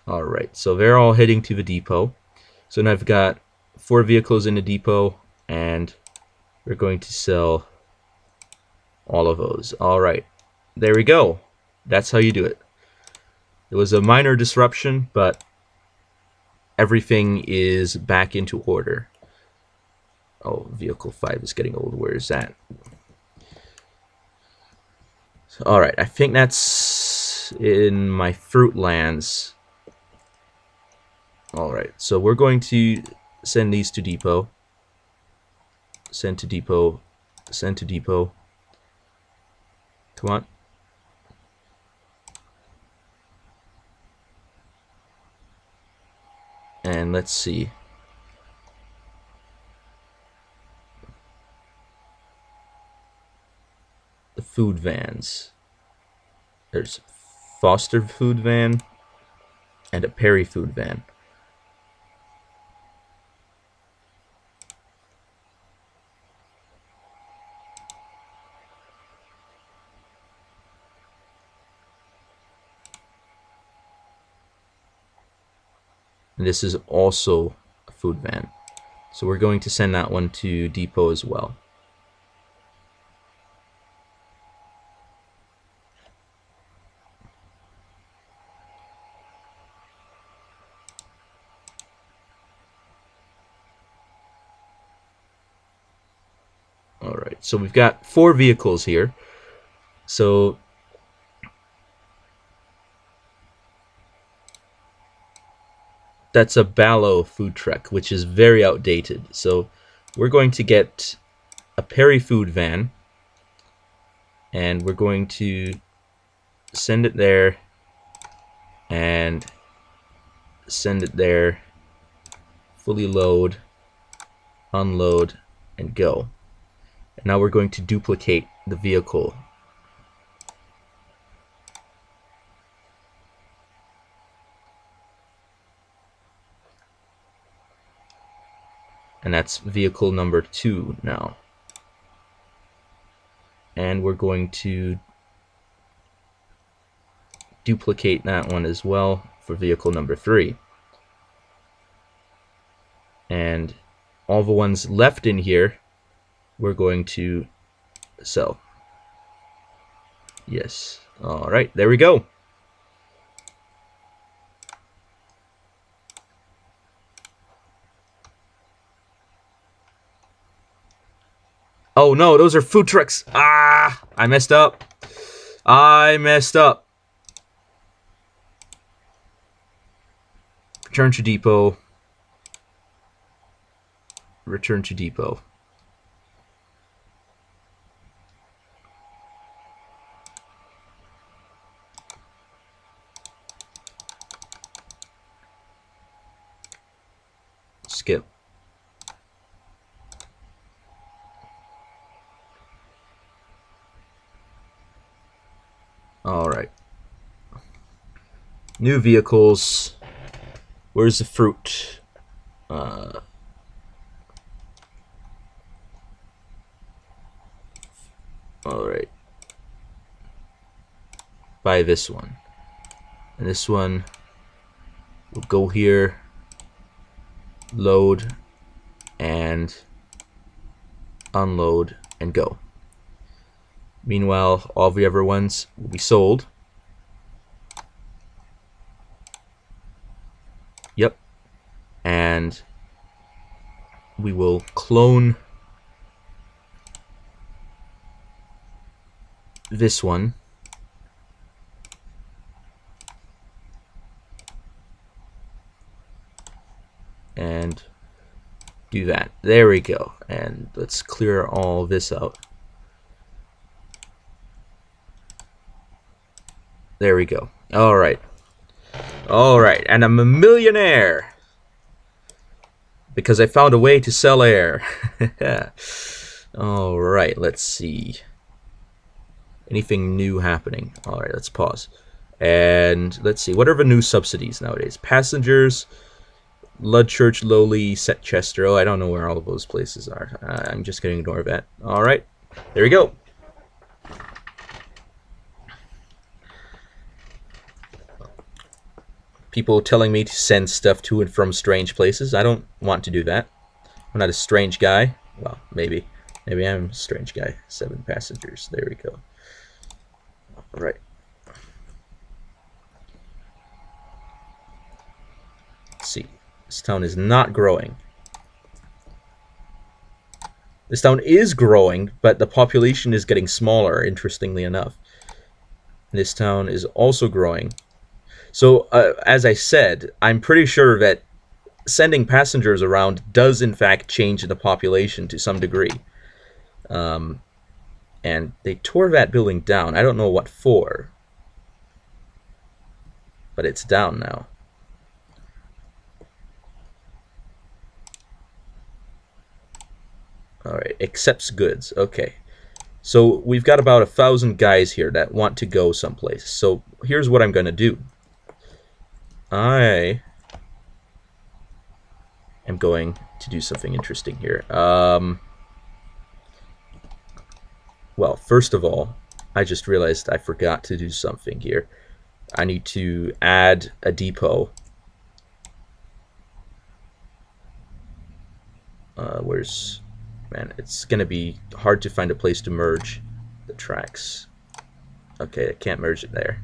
All right. So they're all heading to the depot. So now I've got 4 vehicles in the depot, and we're going to sell all of those. All right. There we go. That's how you do it. It was a minor disruption, but everything is back into order. Oh, vehicle 5 is getting old. Where is that? All right. I think that's in my fruit lands. All right. So we're going to send these to depot. Send to depot. Send to depot. Come on. And let's see. food vans. There's Foster food van and a Perry food van. And this is also a food van. So we're going to send that one to depot as well. All right, so we've got 4 vehicles here. So that's a Ballo food truck, which is very outdated. So we're going to get a Perry food van, and we're going to send it there and send it there, fully load, unload, and go. And now we're going to duplicate the vehicle. And that's vehicle number 2 now. And we're going to duplicate that one as well for vehicle number 3. And all the ones left in here, we're going to sell. Yes. All right, there we go. Oh no, those are food trucks. Ah, I messed up. I messed up. Return to depot. Return to depot. Skip. All right. New vehicles. Where's the fruit? All right. Buy this one. And this one will go here, load, and unload, and go. Meanwhile, all the other ones will be sold. Yep. And we will clone this one. And do that. There we go. And let's clear all this out. There we go. All right. All right. And I'm a millionaire because I found a way to sell air. All right. Let's see. Anything new happening? All right. Let's pause. And let's see. What are the new subsidies nowadays? Passengers, Ludchurch, Lowly, Setchester. Oh, I don't know where all of those places are. I'm just going to ignore that. All right. There we go. People telling me to send stuff to and from strange places. I don't want to do that. I'm not a strange guy. Well, maybe. Maybe I'm a strange guy. 7 passengers. There we go. All right. Let's see. This town is not growing. This town is growing, but the population is getting smaller, interestingly enough. This town is also growing. So, as I said, I'm pretty sure that sending passengers around does, in fact, change the population to some degree. And they tore that building down. I don't know what for. But it's down now. Alright, accepts goods. Okay. So we've got about 1,000 guys here that want to go someplace. So here's what I'm going to do. I am going to do something interesting here. Well, first of all, I just realized I forgot to do something here. I need to add a depot. Where's... Man, it's going to be hard to find a place to merge the tracks. Okay, I can't merge it there.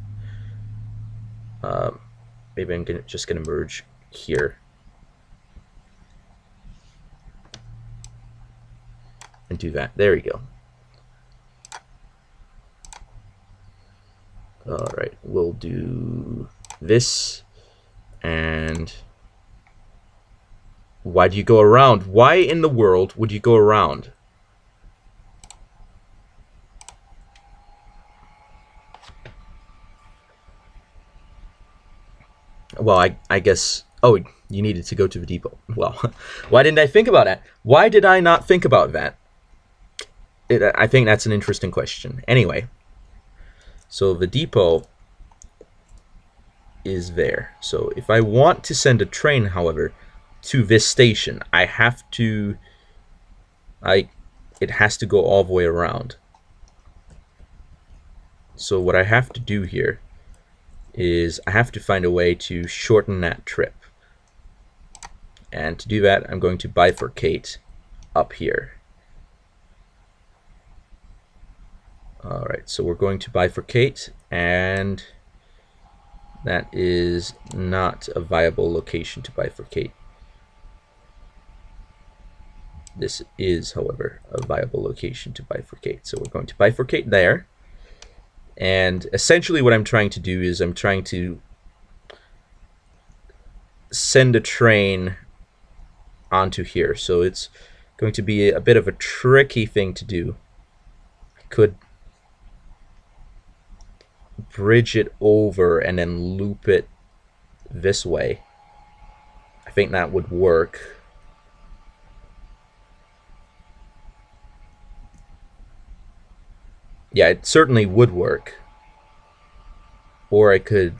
Maybe I'm just going to merge here. And do that. There we go. Alright, we'll do this. And why do you go around? Why in the world would you go around? Well, I guess... Oh, you needed to go to the depot. Well, why didn't I think about that? Why did I not think about that? I think that's an interesting question. Anyway, so the depot is there. So if I want to send a train, however, to this station, I have to... It has to go all the way around. So what I have to do here is I have to find a way to shorten that trip. And to do that, I'm going to bifurcate up here. Alright, so we're going to bifurcate, and that is not a viable location to bifurcate. This is, however, a viable location to bifurcate. So we're going to bifurcate there. And essentially what I'm trying to do is I'm trying to send a train onto here. So it's going to be a bit of a tricky thing to do. I could bridge it over and then loop it this way. I think that would work. Yeah, it certainly would work. Or I could,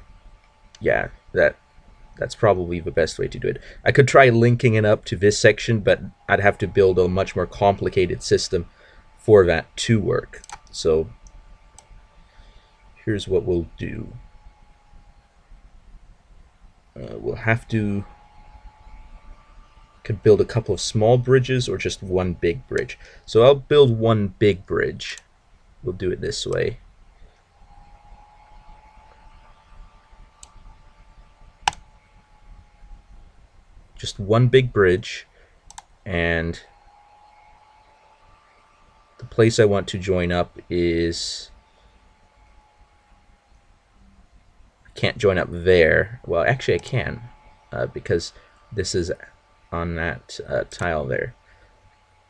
yeah, that's probably the best way to do it. I could try linking it up to this section, but I'd have to build a much more complicated system for that to work. So here's what we'll do. We'll have to could build a couple of small bridges or just one big bridge. So I'll build one big bridge. We'll do it this way. Just one big bridge, and the place I want to join up is... I can't join up there. Well, actually I can, because this is on that tile there.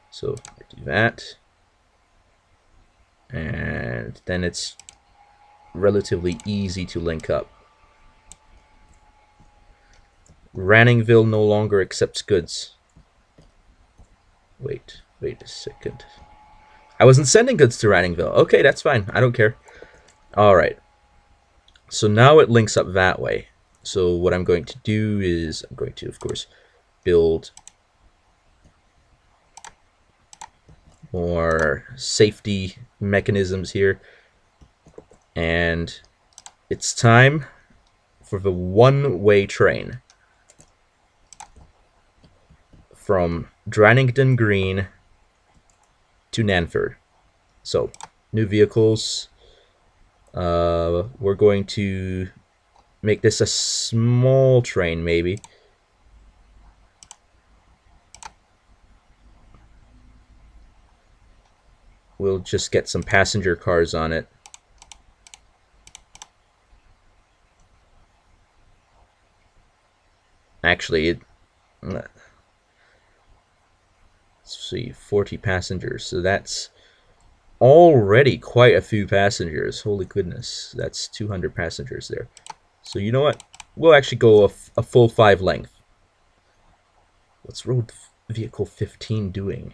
So I do that. And then it's relatively easy to link up. Ranningville no longer accepts goods. Wait a second. I wasn't sending goods to Ranningville. Okay, that's fine. I don't care. Alright. So now it links up that way. So what I'm going to do is I'm going to, of course, build more safety mechanisms here, and it's time for the one-way train from Drannington Green to Nanford. So new vehicles, we're going to make this a small train maybe. We'll just get some passenger cars on it. Actually, let's see, 40 passengers. So that's already quite a few passengers. Holy goodness, that's 200 passengers there. So you know what? We'll actually go a full 5 length. What's road vehicle 15 doing?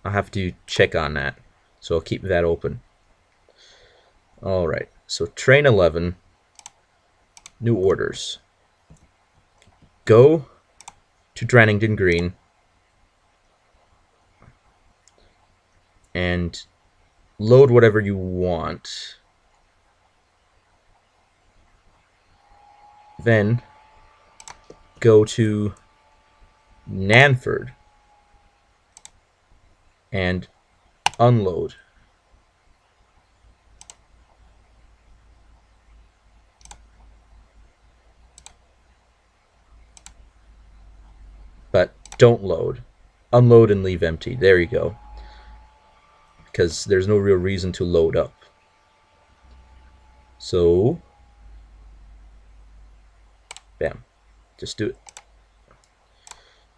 I'll have to check on that. So I'll keep that open. All right. So train 11, new orders. Go to Drannington Green and load whatever you want. Then go to Nanford and unload. But don't load. Unload and leave empty. There you go. Because there's no real reason to load up. So, bam. Just do it.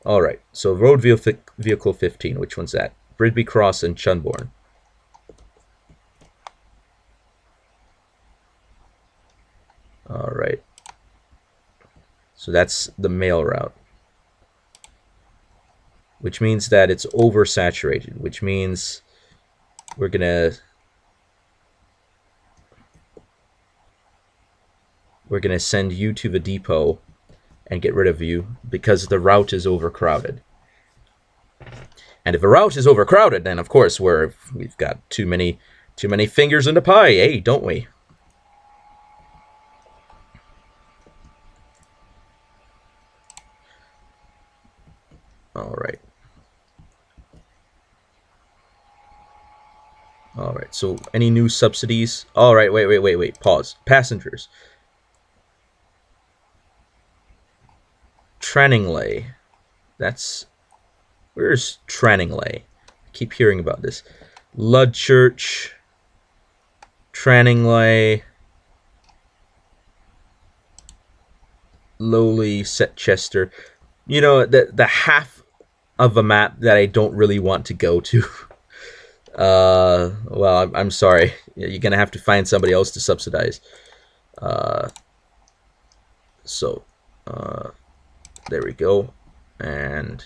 Alright, so road vehicle 15. Which one's that? Bridby Cross and Chunborn. Alright. So that's the mail route. Which means that it's oversaturated. Which means we're gonna send you to the depot and get rid of you because the route is overcrowded. And if the route is overcrowded, then of course we've got too many fingers in the pie, eh? Don't we? All right. All right. So any new subsidies? All right. Wait. Pause. Passengers. Tranningley. Where's Tranningley? I keep hearing about this. Ludchurch, Tranningley, Lowly, Setchester. You know, the half of a map that I don't really want to go to. Well, I'm sorry. You're gonna have to find somebody else to subsidize. There we go. And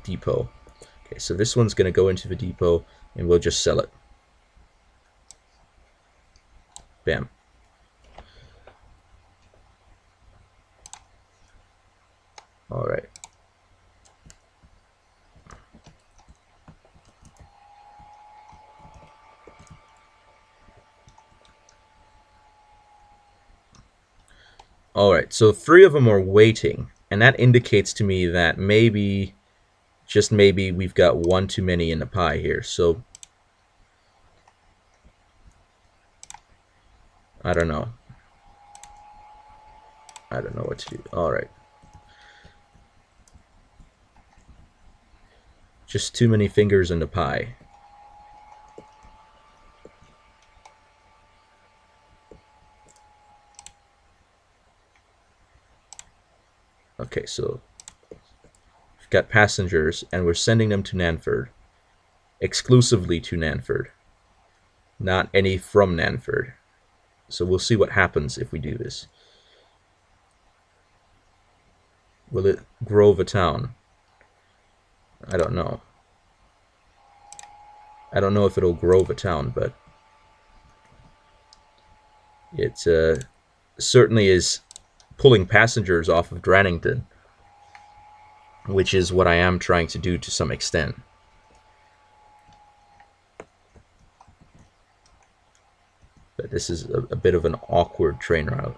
depot. Okay, so this one's gonna go into the depot and we'll just sell it. Bam. All right. All right, so 3 of them are waiting, and that indicates to me that maybe, just maybe, we've got 1 too many in the pie here. So I don't know. I don't know what to do. All right. Just too many fingers in the pie. Okay, so we've got passengers, and we're sending them to Nanford. Exclusively to Nanford. Not any from Nanford. So we'll see what happens if we do this. Will it grow the town? I don't know. I don't know if it'll grow the town, but it certainly is pulling passengers off of Drannington, which is what I am trying to do to some extent. But this is a bit of an awkward train route.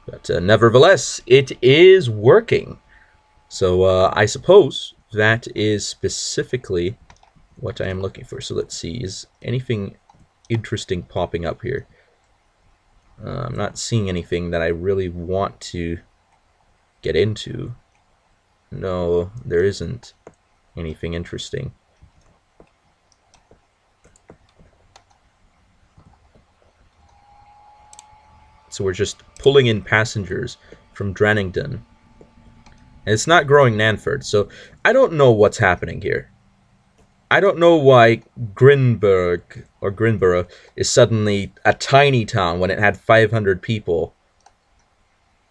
But nevertheless, it is working. So I suppose that is specifically what I am looking for. So let's see, is anything interesting popping up here? I'm not seeing anything that I really want to get into. No, there isn't anything interesting. So we're just pulling in passengers from Drannington. And it's not growing Nanford, so I don't know what's happening here. I don't know why Grinborough is suddenly a tiny town when it had 500 people.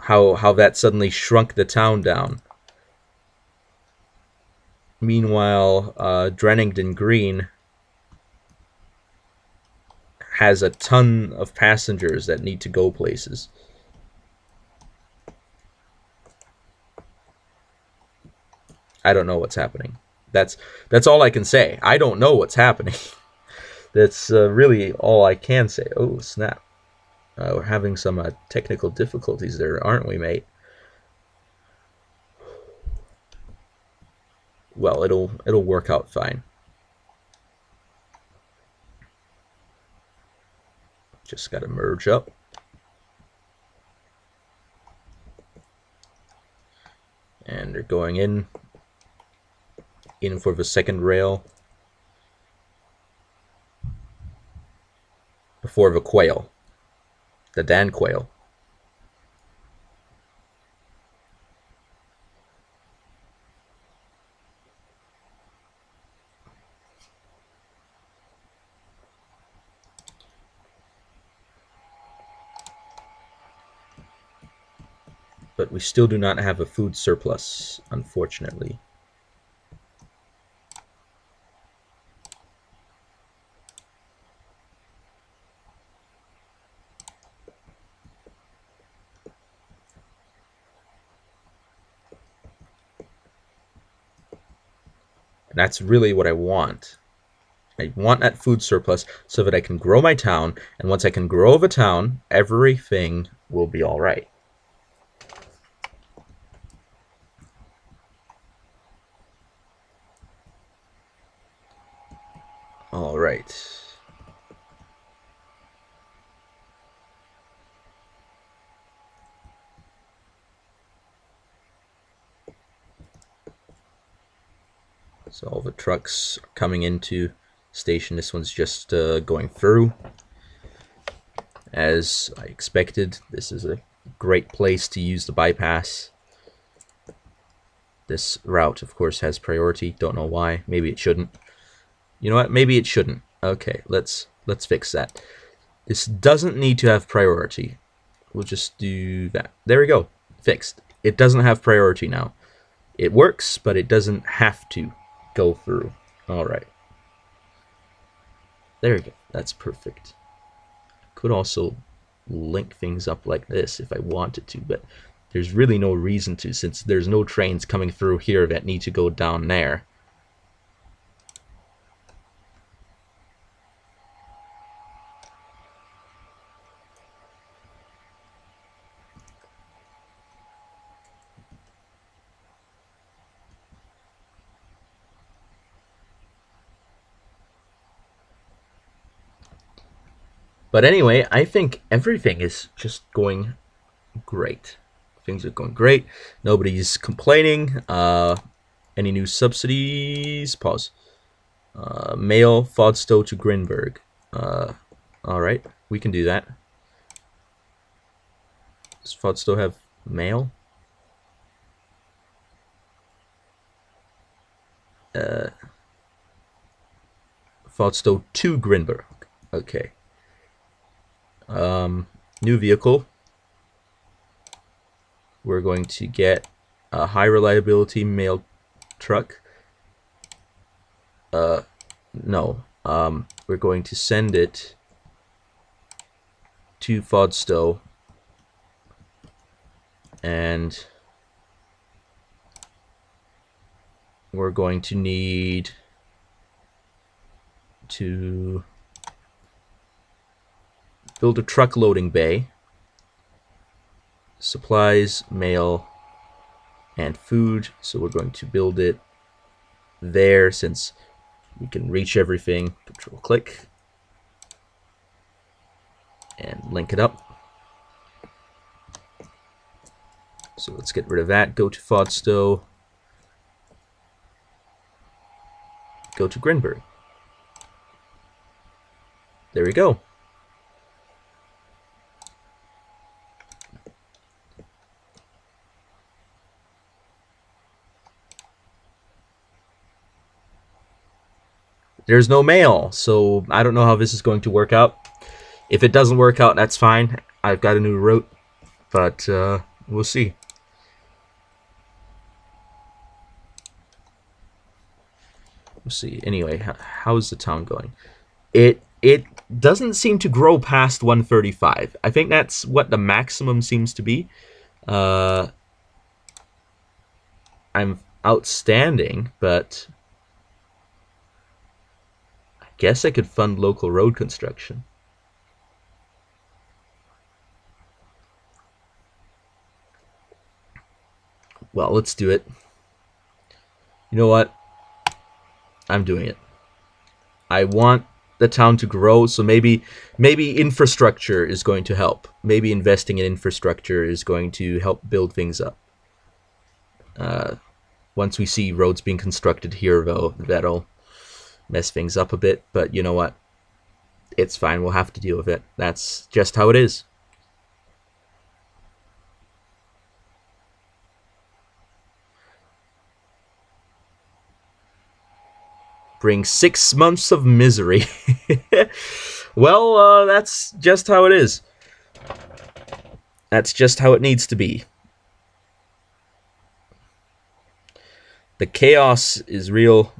How that suddenly shrunk the town down. Meanwhile, Drannington Green has a ton of passengers that need to go places. I don't know what's happening. That's all I can say. I don't know what's happening. That's really all I can say. Oh, snap. We're having some technical difficulties there, aren't we, mate? Well, it'll work out fine. Just gotta merge up. And they're going in for the second rail before the quail, the Dan quail. But we still do not have a food surplus, unfortunately. And that's really what I want. I want that food surplus so that I can grow my town, and once I can grow the town, everything will be all right. All right. So all the trucks are coming into station. This one's just going through. As I expected, this is a great place to use the bypass. This route, of course, has priority. Don't know why. Maybe it shouldn't. You know what? Maybe it shouldn't. Okay, let's fix that. This doesn't need to have priority. We'll just do that. There we go. Fixed. It doesn't have priority now. It works, but it doesn't have to go through. All right. There we go. That's perfect. Could also link things up like this if I wanted to, but there's really no reason to, since there's no trains coming through here that need to go down there. But anyway, I think everything is just going great. Things are going great. Nobody's complaining. Any new subsidies? Pause. Mail Fodstow to Grinberg. All right, we can do that. Does Fodstow have mail? Fodstow to Grinberg. Okay. New vehicle. We're going to get a high reliability mail truck. No. We're going to send it to Fodstow, and we're going to need to build a truck loading bay, supplies, mail, and food. So we're going to build it there since we can reach everything. Control click and link it up. So let's get rid of that. Go to Fodstow. go to Grinberg. There we go. There's no mail, so I don't know how this is going to work out. If it doesn't work out, that's fine. I've got a new route, but we'll see. We'll see. Anyway, how's the town going? It doesn't seem to grow past 135. I think that's what the maximum seems to be. I'm outstanding, but I guess I could fund local road construction. Well, let's do it. You know what? I'm doing it. I want the town to grow, so maybe infrastructure is going to help. Maybe investing in infrastructure is going to help build things up. Once we see roads being constructed here, though, that'll mess things up a bit. But you know what? It's fine. We'll have to deal with it. That's just how it is. Bring 6 months of misery. Well, that's just how it is. That's just how it needs to be. The chaos is real,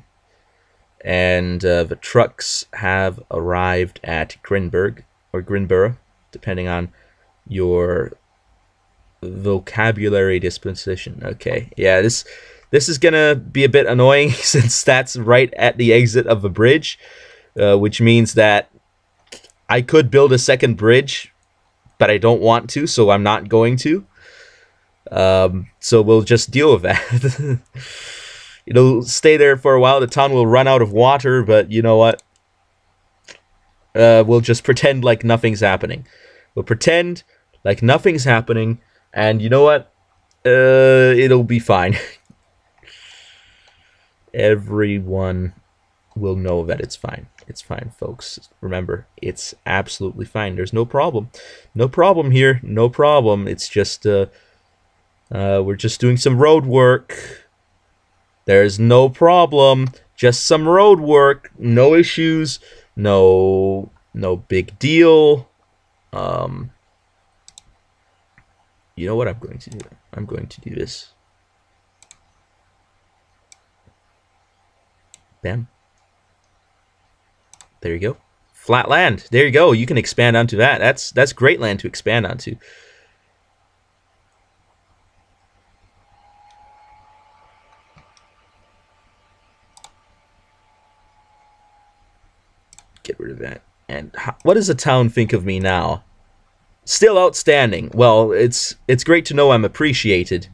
and the trucks have arrived at Grinberg, or Grinborough, depending on your vocabulary disposition. Okay, yeah, this is gonna be a bit annoying since that's right at the exit of a bridge, which means that I could build a second bridge, but I don't want to, so I'm not going to. So we'll just deal with that. It'll stay there for a while. The town will run out of water, but you know what? We'll just pretend like nothing's happening. We'll pretend like nothing's happening, and you know what? It'll be fine. Everyone will know that it's fine. It's fine, folks. Remember, it's absolutely fine. There's no problem. No problem here. No problem. It's just, we're just doing some road work. There's no problem. Just some road work. No issues. No big deal. You know what I'm going to do? I'm going to do this. Bam. There you go. Flat land. There you go. You can expand onto that. That's great land to expand onto. Get rid of that. And what does the town think of me now? Still outstanding. Well, it's great to know I'm appreciated.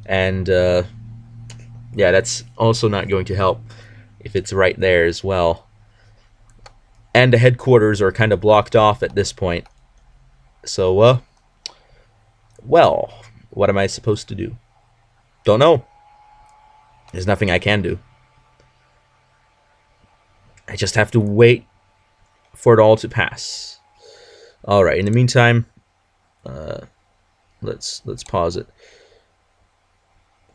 And yeah, that's also not going to help if it's right there as well. And the headquarters are kind of blocked off at this point. So, well, what am I supposed to do? Don't know. There's nothing I can do. I just have to wait for it all to pass. All right. In the meantime, let's pause it.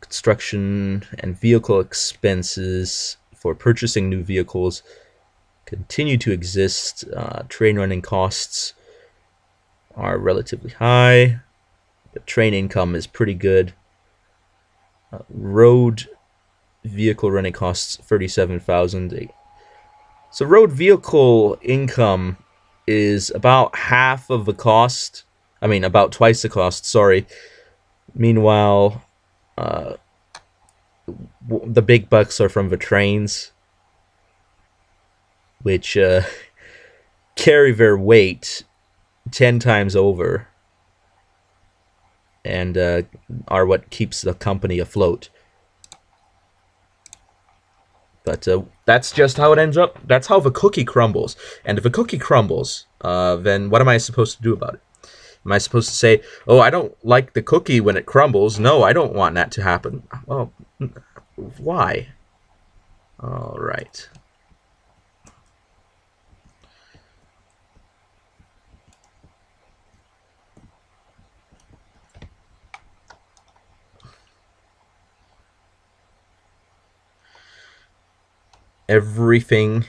Construction and vehicle expenses for purchasing new vehicles continue to exist. Train running costs are relatively high. The train income is pretty good. Road vehicle running costs 37,000. So road vehicle income is about half of the cost. I mean, about twice the cost, sorry. Meanwhile, the big bucks are from the trains, which carry their weight 10 times over and are what keeps the company afloat. But that's just how it ends up. That's how the cookie crumbles. And if the cookie crumbles, then what am I supposed to do about it? Am I supposed to say, oh, I don't like the cookie when it crumbles? No, I don't want that to happen. Well, why? All right. Everything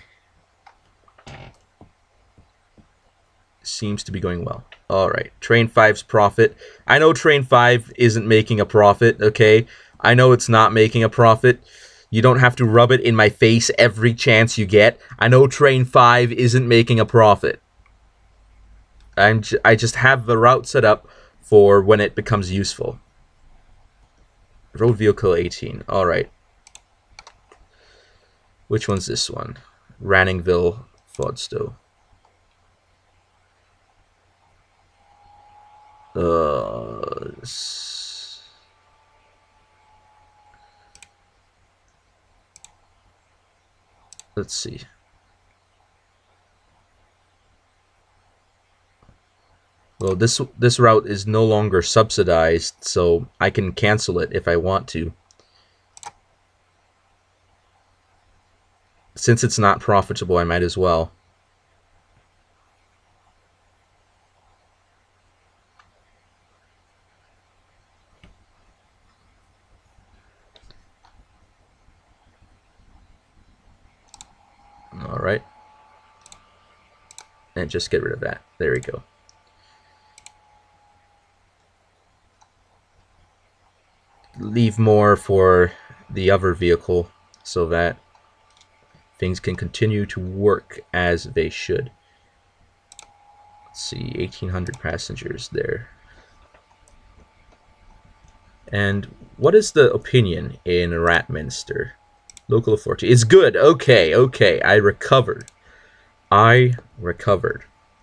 seems to be going well. All right, Train 5's profit. I know Train 5 isn't making a profit, okay? I know it's not making a profit. You don't have to rub it in my face every chance you get. I know Train 5 isn't making a profit. I just have the route set up for when it becomes useful. Road Vehicle 18. All right. Which one's this one? Ranningville, Fodstow. Let's see. Well, this route is no longer subsidized, so I can cancel it if I want to. Since it's not profitable, I might as well. All right. And just get rid of that. There we go. Leave more for the other vehicle so that things can continue to work as they should. Let's see, 1,800 passengers there. And what is the opinion in Ratminster? Local authority. It's good. Okay, okay. I recovered.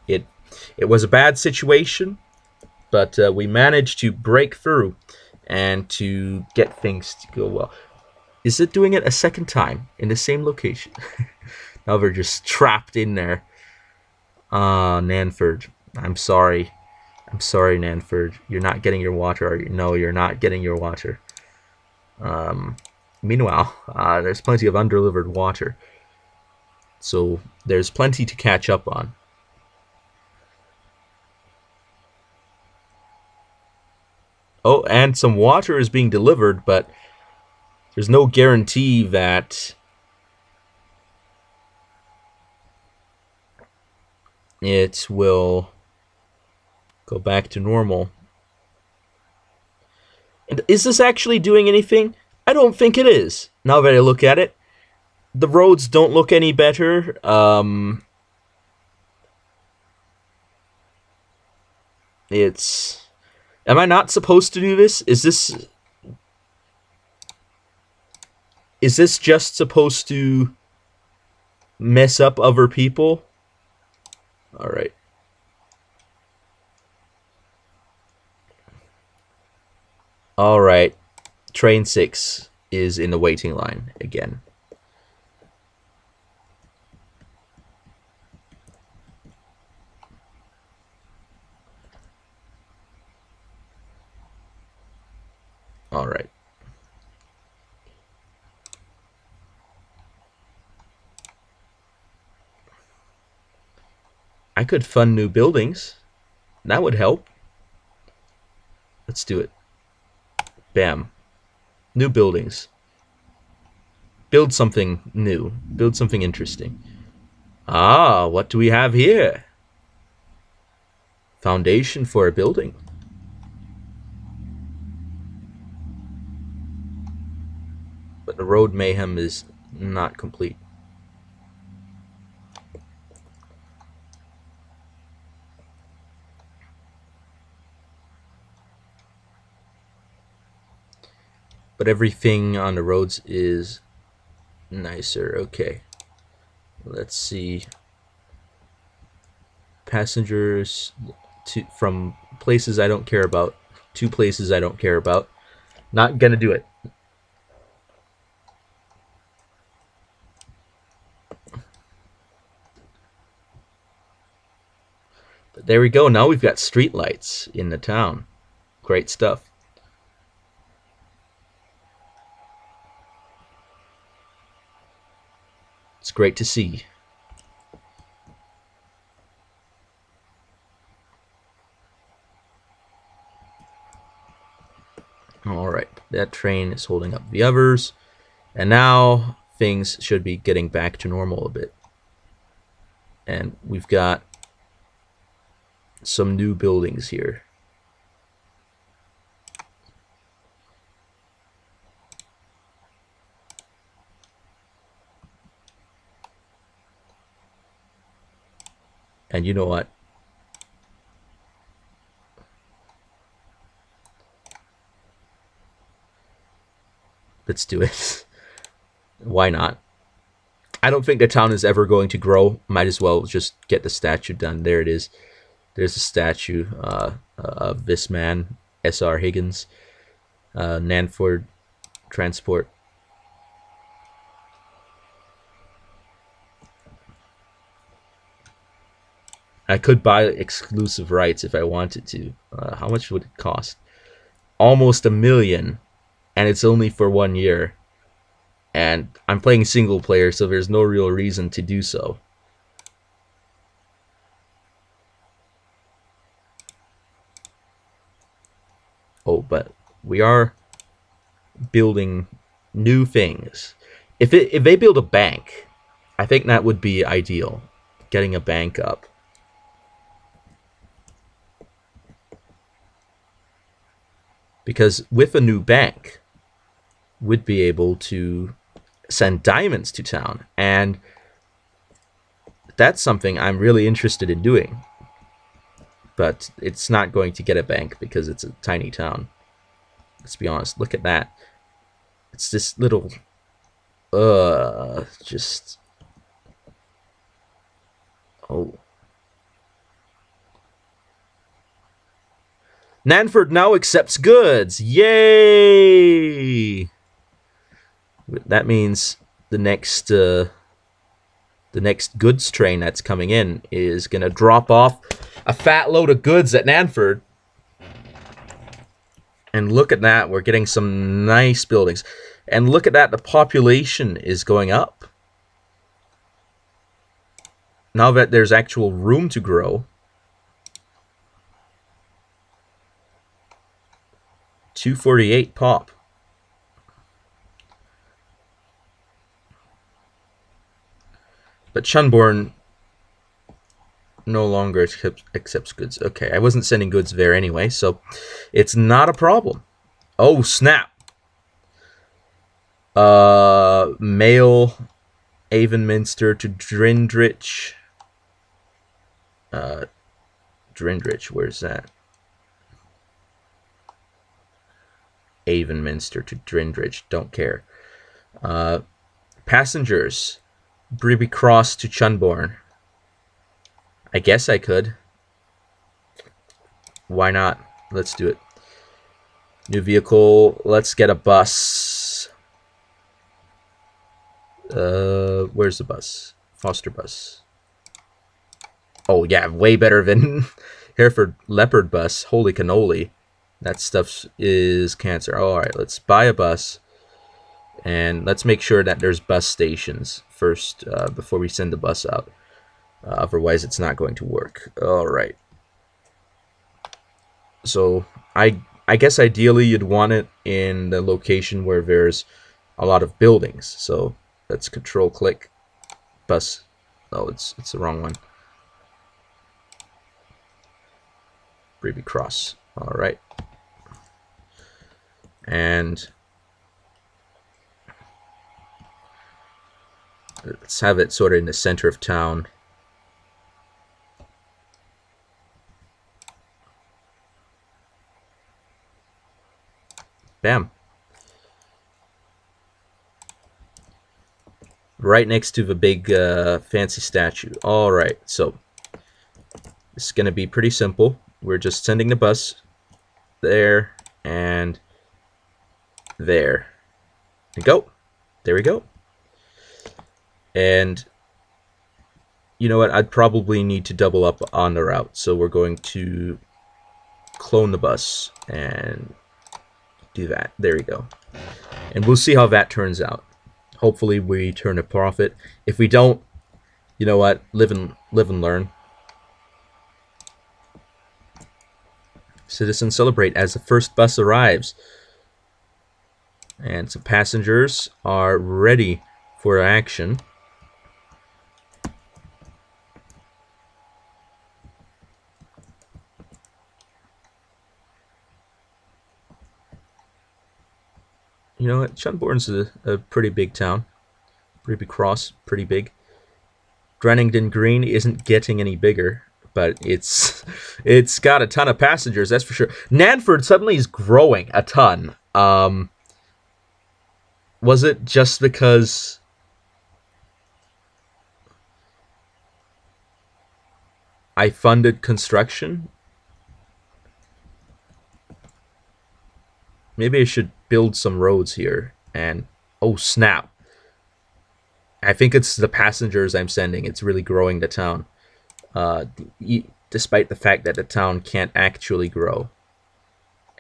It was a bad situation, but we managed to break through and to get things to go well. Is it doing it a second time in the same location? Now they're just trapped in there. Nanford. I'm sorry. I'm sorry, Nanford. You're not getting your water, are you? No, you're not getting your water. Meanwhile, there's plenty of undelivered water. So there's plenty to catch up on. Oh, and some water is being delivered, but there's no guarantee that it will go back to normal. And is this actually doing anything? I don't think it is. Now that I look at it, the roads don't look any better. Am I not supposed to do this? Is this just supposed to mess up other people? All right. All right. Train 6 is in the waiting line again. All right. I could fund new buildings. That would help. Let's do it. Bam. New buildings. Build something new. Build something interesting. Ah, what do we have here? Foundation for a building. But the road mayhem is not complete. But everything on the roads is nicer. Okay. Let's see. Passengers from places I don't care about to places I don't care about. Not gonna do it. But there we go. Now we've got street lights in the town. Great stuff. It's great to see. All right, that train is holding up the others, and now things should be getting back to normal a bit. And we've got some new buildings here. And you know what? Let's do it. Why not? I don't think the town is ever going to grow. Might as well just get the statue done. There it is. There's a statue of this man, S.R. Higgins, Nanford Transport. I could buy exclusive rights if I wanted to. How much would it cost? Almost $1 million, and it's only for 1 year. And I'm playing single player, so there's no real reason to do so. Oh, but we are building new things. If they build a bank, I think that would be ideal. Getting a bank up. Because with a new bank, we'd be able to send diamonds to town. And that's something I'm really interested in doing. But it's not going to get a bank because it's a tiny town. Let's be honest. Look at that. It's this little... just... Oh. Nanford now accepts goods. Yay! That means the next goods train that's coming in is gonna drop off a fat load of goods at Nanford. And look at that, we're getting some nice buildings. And look at that, the population is going up. Now that there's actual room to grow. 248 pop. But Chunborn no longer accepts goods. Okay, I wasn't sending goods there anyway, so it's not a problem. Oh, snap. Mail Avonminster to Drindrich. Drindrich, where's that? Avonminster to Drindrich, don't care. Passengers, Bribby Cross to Chunborn. I guess I could. Why not? Let's do it. New vehicle, let's get a bus. Where's the bus? Foster bus. Oh yeah, way better than Hereford Leopard bus. Holy cannoli. That stuff is cancer. All right, let's buy a bus. And let's make sure that there's bus stations first before we send the bus out. Otherwise, it's not going to work. All right. So I guess ideally you'd want it in the location where there's a lot of buildings. So let's control click bus. Oh, it's the wrong one. Bribby Cross. All right. And let's have it sort of in the center of town. Bam. Right next to the big fancy statue. All right, so it's going to be pretty simple. We're just sending the bus there and there. And go. There we go. And you know what? I'd probably need to double up on the route. So we're going to clone the bus and do that. There we go. And we'll see how that turns out. hopefully we turn a profit. If we don't, you know what? Live and learn. Citizens celebrate as the first bus arrives. And some passengers are ready for action. You know what? Chunborn's a pretty big town. Pretty big cross. Pretty big. Drennington Green isn't getting any bigger, but it's got a ton of passengers, that's for sure. Nanford suddenly is growing a ton. Was it just because I funded construction? Maybe I should build some roads here. And oh snap, I think it's the passengers I'm sending. It's really growing the town, despite the fact that the town can't actually grow.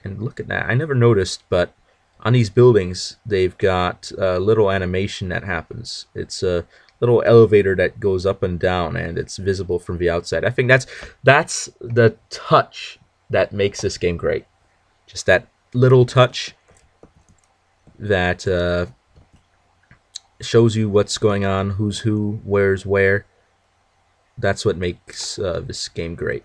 And look at that, I never noticed, but on these buildings they've got a little animation that happens. It's a little elevator that goes up and down, and it's visible from the outside. I think that's the touch that makes this game great. Just that little touch that shows you what's going on, who's who, where's where. That's what makes this game great.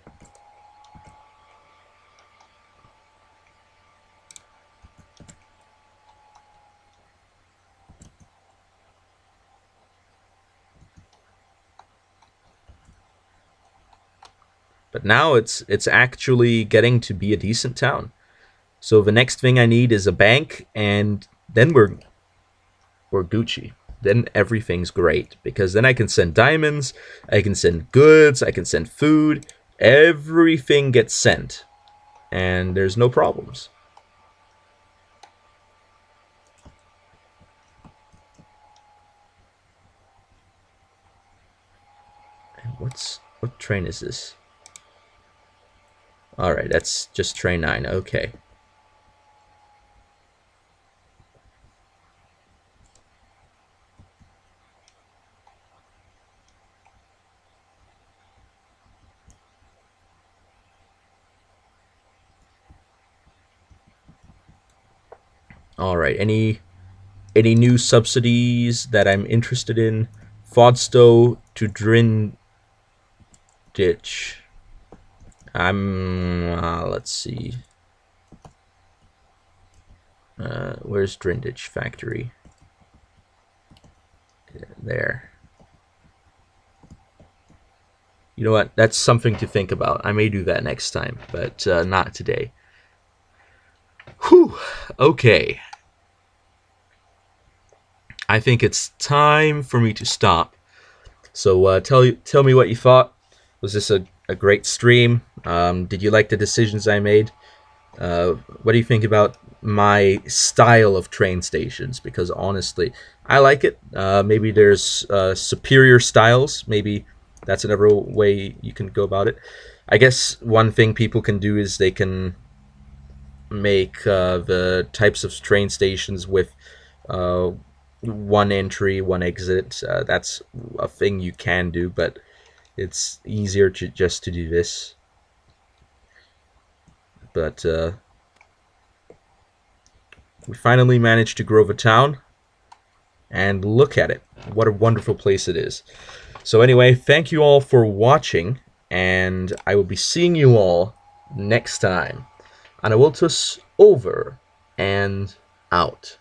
But now it's actually getting to be a decent town. So the next thing I need is a bank, and then we're Gucci. Then everything's great, because then I can send diamonds, I can send goods, I can send food. Everything gets sent, and there's no problems. And what train is this? Alright, that's just train 9. Okay. Alright, any new subsidies that I'm interested in? Fodstow to Drinditch. Let's see. Where's Drinditch factory? There. You know what? That's something to think about. I may do that next time, but not today. Whew. Okay. I think it's time for me to stop. So tell me what you thought. Was this a great stream? Did you like the decisions I made? What do you think about my style of train stations? Because honestly, I like it. Maybe there's superior styles. Maybe that's another way you can go about it. I guess one thing people can do is they can make the types of train stations with one entry, one exit. That's a thing you can do, but it's easier to just to do this. But we finally managed to grow the town, and look at it. What a wonderful place it is. So anyway, thank you all for watching, and I will be seeing you all next time. Anavultus over and out.